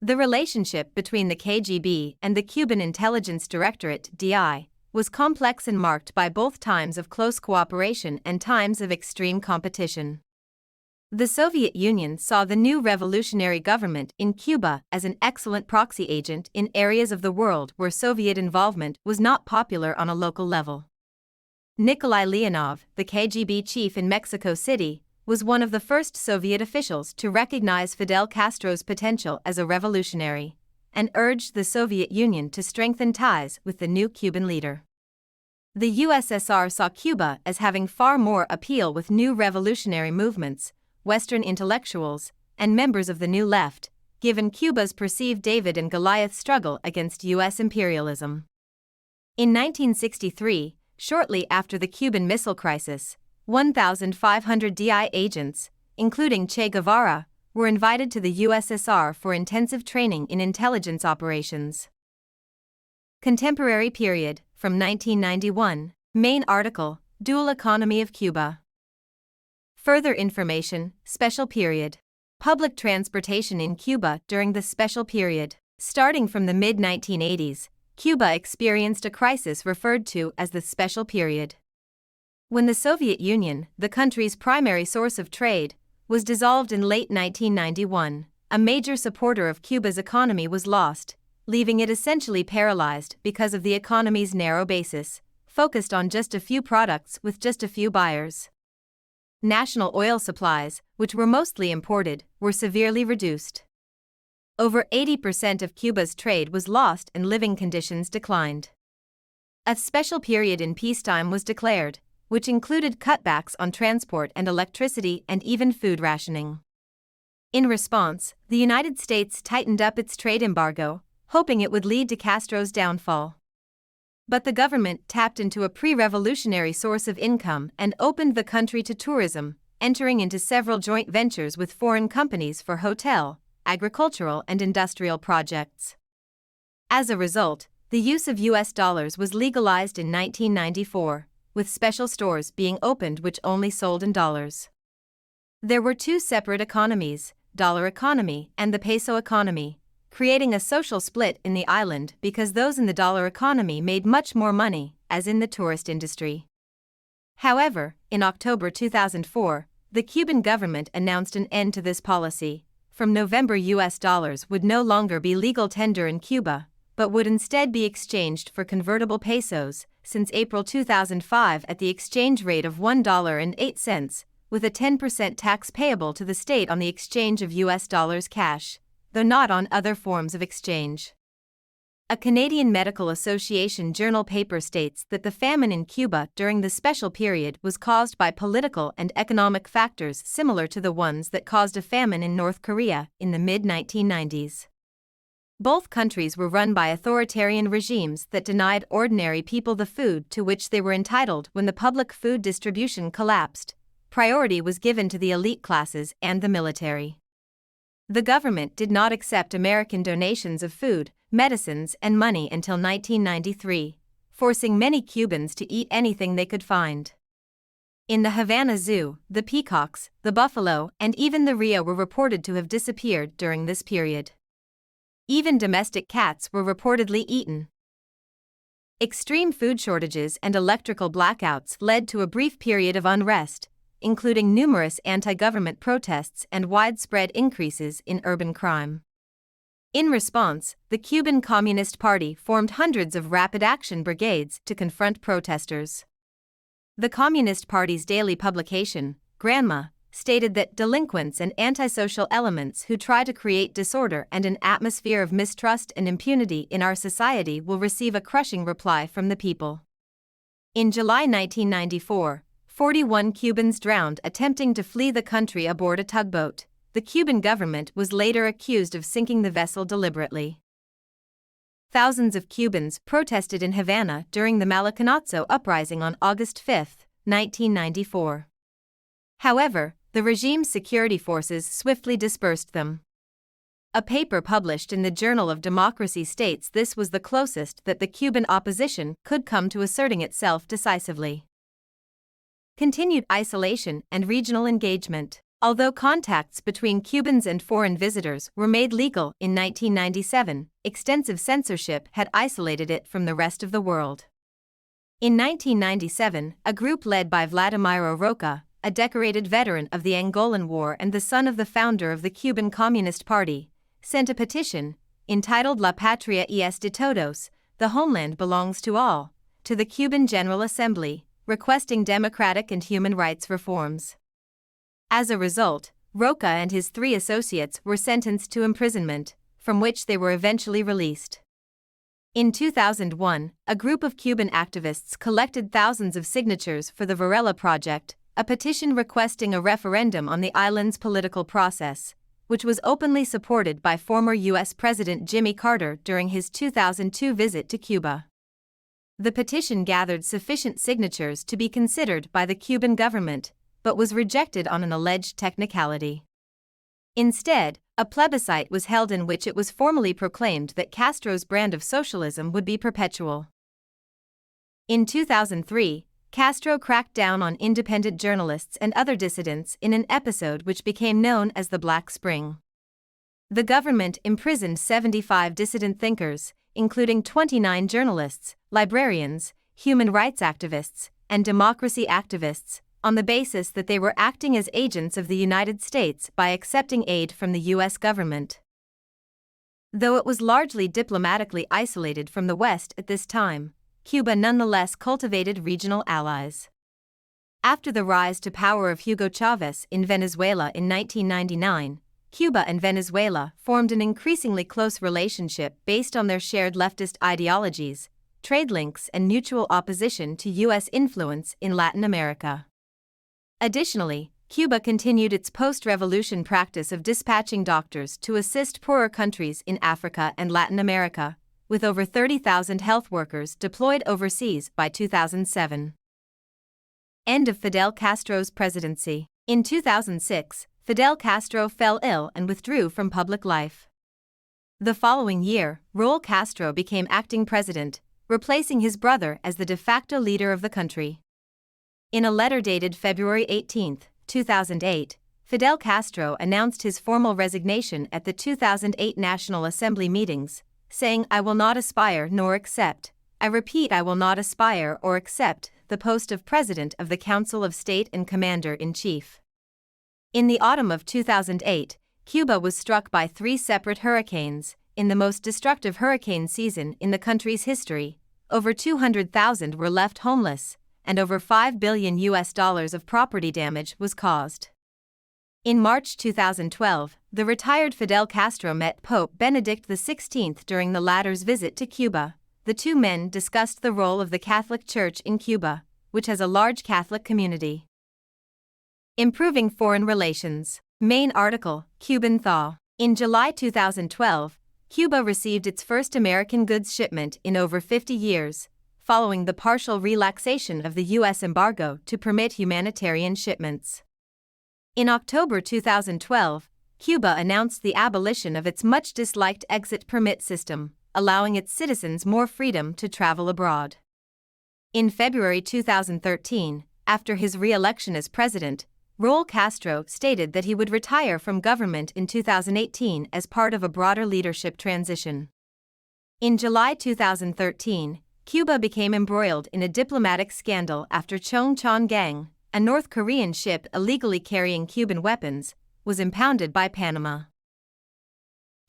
The relationship between the KGB and the Cuban Intelligence Directorate, DI, was complex and marked by both times of close cooperation and times of extreme competition. The Soviet Union saw the new revolutionary government in Cuba as an excellent proxy agent in areas of the world where Soviet involvement was not popular on a local level. Nikolai Leonov, the KGB chief in Mexico City, was one of the first Soviet officials to recognize Fidel Castro's potential as a revolutionary, and urged the Soviet Union to strengthen ties with the new Cuban leader. The USSR saw Cuba as having far more appeal with new revolutionary movements, Western intellectuals, and members of the New Left, given Cuba's perceived David and Goliath struggle against U.S. imperialism. In 1963, shortly after the Cuban Missile Crisis, 1,500 DI agents, including Che Guevara, were invited to the USSR for intensive training in intelligence operations. Contemporary period, from 1991, main article, Dual Economy of Cuba. Further information, special period. Public transportation in Cuba during the special period. Starting from the mid-1980s, Cuba experienced a crisis referred to as the special period. When the Soviet Union, the country's primary source of trade, was dissolved in late 1991, a major supporter of Cuba's economy was lost, leaving it essentially paralyzed because of the economy's narrow basis, focused on just a few products with just a few buyers. National oil supplies, which were mostly imported, were severely reduced. Over 80% of Cuba's trade was lost and living conditions declined. A special period in peacetime was declared, which included cutbacks on transport and electricity and even food rationing. In response, the United States tightened up its trade embargo, hoping it would lead to Castro's downfall. But the government tapped into a pre-revolutionary source of income and opened the country to tourism, entering into several joint ventures with foreign companies for hotel, agricultural and industrial projects. As a result, the use of US dollars was legalized in 1994, with special stores being opened which only sold in dollars. There were two separate economies, dollar economy and the peso economy, creating a social split in the island because those in the dollar economy made much more money, as in the tourist industry. However, in October 2004, the Cuban government announced an end to this policy. From November, US dollars would no longer be legal tender in Cuba, but would instead be exchanged for convertible pesos, since April 2005 at the exchange rate of $1.08, with a 10% tax payable to the state on the exchange of US dollars cash, though not on other forms of exchange. A Canadian Medical Association journal paper states that the famine in Cuba during the special period was caused by political and economic factors similar to the ones that caused a famine in North Korea in the mid-1990s. Both countries were run by authoritarian regimes that denied ordinary people the food to which they were entitled. When the public food distribution collapsed, priority was given to the elite classes and the military. The government did not accept American donations of food, medicines and money until 1993, forcing many Cubans to eat anything they could find. In the Havana Zoo, the peacocks, the buffalo and even the rhea were reported to have disappeared during this period. Even domestic cats were reportedly eaten. Extreme food shortages and electrical blackouts led to a brief period of unrest, including numerous anti-government protests and widespread increases in urban crime. In response, the Cuban Communist Party formed hundreds of rapid action brigades to confront protesters. The Communist Party's daily publication, Granma, stated that delinquents and antisocial elements who try to create disorder and an atmosphere of mistrust and impunity in our society will receive a crushing reply from the people. In July 1994, 41 Cubans drowned attempting to flee the country aboard a tugboat. The Cuban government was later accused of sinking the vessel deliberately. Thousands of Cubans protested in Havana during the Malacanazo uprising on August 5, 1994. However, the regime's security forces swiftly dispersed them. A paper published in the Journal of Democracy states this was the closest that the Cuban opposition could come to asserting itself decisively. Continued isolation and regional engagement. Although contacts between Cubans and foreign visitors were made legal in 1997, extensive censorship had isolated it from the rest of the world. In 1997, a group led by Vladimiro Roca, a decorated veteran of the Angolan War and the son of the founder of the Cuban Communist Party, sent a petition, entitled La Patria es de Todos, the homeland belongs to all, to the Cuban General Assembly, requesting democratic and human rights reforms. As a result, Roca and his 3 associates were sentenced to imprisonment, from which they were eventually released. In 2001, a group of Cuban activists collected thousands of signatures for the Varela Project, a petition requesting a referendum on the island's political process, which was openly supported by former U.S. President Jimmy Carter during his 2002 visit to Cuba. The petition gathered sufficient signatures to be considered by the Cuban government, but was rejected on an alleged technicality. Instead, a plebiscite was held in which it was formally proclaimed that Castro's brand of socialism would be perpetual. In 2003, Castro cracked down on independent journalists and other dissidents in an episode which became known as the Black Spring. The government imprisoned 75 dissident thinkers, including 29 journalists, librarians, human rights activists, and democracy activists, on the basis that they were acting as agents of the United States by accepting aid from the U.S. government. Though it was largely diplomatically isolated from the West at this time, Cuba nonetheless cultivated regional allies. After the rise to power of Hugo Chavez in Venezuela in 1999, Cuba and Venezuela formed an increasingly close relationship based on their shared leftist ideologies, trade links, and mutual opposition to U.S. influence in Latin America. Additionally, Cuba continued its post-revolution practice of dispatching doctors to assist poorer countries in Africa and Latin America, with over 30,000 health workers deployed overseas by 2007. End of Fidel Castro's presidency. In 2006, Fidel Castro fell ill and withdrew from public life. The following year, Raúl Castro became acting president, replacing his brother as the de facto leader of the country. In a letter dated February 18, 2008, Fidel Castro announced his formal resignation at the 2008 National Assembly meetings, saying, "I will not aspire nor accept, I repeat, I will not aspire or accept, the post of President of the Council of State and Commander-in-Chief." In the autumn of 2008, Cuba was struck by 3 separate hurricanes. In the most destructive hurricane season in the country's history, over 200,000 were left homeless, and over $5 billion of property damage was caused. In March 2012, the retired Fidel Castro met Pope Benedict XVI during the latter's visit to Cuba. The two men discussed the role of the Catholic Church in Cuba, which has a large Catholic community. Improving foreign relations. Main article, Cuban thaw. In July 2012, Cuba received its first American goods shipment in over 50 years, following the partial relaxation of the U.S. embargo to permit humanitarian shipments. In October 2012, Cuba announced the abolition of its much-disliked exit permit system, allowing its citizens more freedom to travel abroad. In February 2013, after his re-election as president, Raúl Castro stated that he would retire from government in 2018 as part of a broader leadership transition. In July 2013, Cuba became embroiled in a diplomatic scandal after Cheong-Chon-Gang, a North Korean ship illegally carrying Cuban weapons, was impounded by Panama.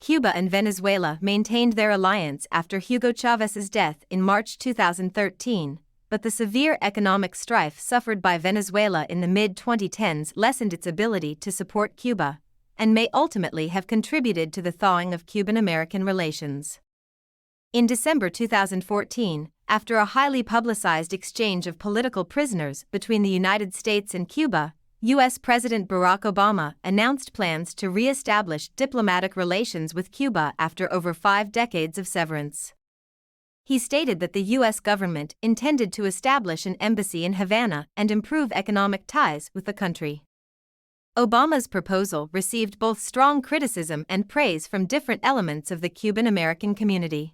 Cuba and Venezuela maintained their alliance after Hugo Chávez's death in March 2013, but the severe economic strife suffered by Venezuela in the mid-2010s lessened its ability to support Cuba, and may ultimately have contributed to the thawing of Cuban-American relations. In December 2014, after a highly publicized exchange of political prisoners between the United States and Cuba, U.S. President Barack Obama announced plans to re-establish diplomatic relations with Cuba after over 5 decades of severance. He stated that the U.S. government intended to establish an embassy in Havana and improve economic ties with the country. Obama's proposal received both strong criticism and praise from different elements of the Cuban-American community.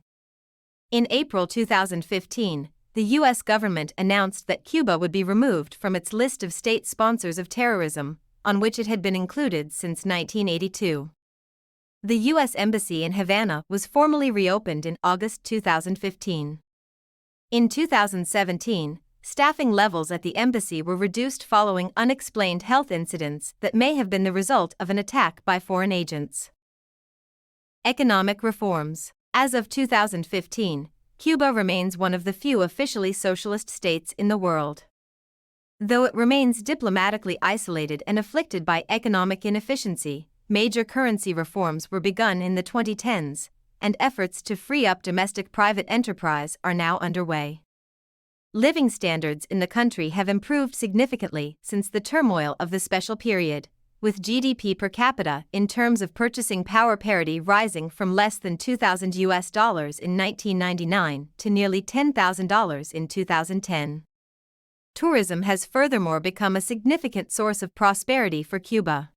In April 2015, the U.S. government announced that Cuba would be removed from its list of state sponsors of terrorism, on which it had been included since 1982. The U.S. Embassy in Havana was formally reopened in August 2015. In 2017, staffing levels at the embassy were reduced following unexplained health incidents that may have been the result of an attack by foreign agents. Economic reforms. As of 2015, Cuba remains one of the few officially socialist states in the world. Though it remains diplomatically isolated and afflicted by economic inefficiency, major currency reforms were begun in the 2010s, and efforts to free up domestic private enterprise are now underway. Living standards in the country have improved significantly since the turmoil of the special period, with GDP per capita in terms of purchasing power parity rising from less than $2,000 in 1999 to nearly $10,000 in 2010. Tourism has furthermore become a significant source of prosperity for Cuba.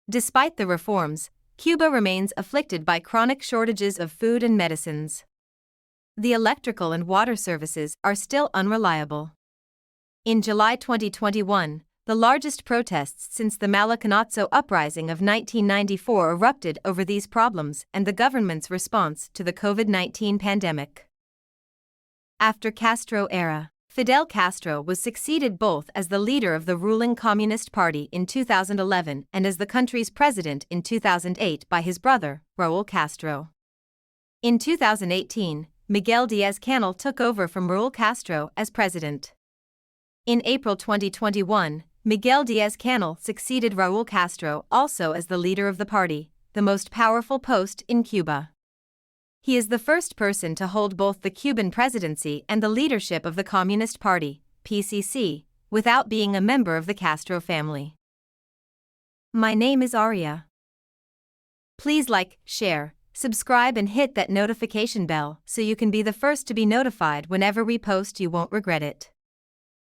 Despite the reforms, Cuba remains afflicted by chronic shortages of food and medicines. The electrical and water services are still unreliable. In July 2021, the largest protests since the Malacanazo uprising of 1994 erupted over these problems and the government's response to the COVID-19 pandemic. After Castro era, Fidel Castro was succeeded both as the leader of the ruling Communist Party in 2011 and as the country's president in 2008 by his brother, Raúl Castro. In 2018, Miguel Díaz-Canel took over from Raúl Castro as president. In April 2021, Miguel Díaz-Canel succeeded Raúl Castro also as the leader of the party, the most powerful post in Cuba. He is the first person to hold both the Cuban presidency and the leadership of the Communist Party, PCC, without being a member of the Castro family. My name is Aria. Please like, share, subscribe and hit that notification bell so you can be the first to be notified whenever we post. You won't regret it.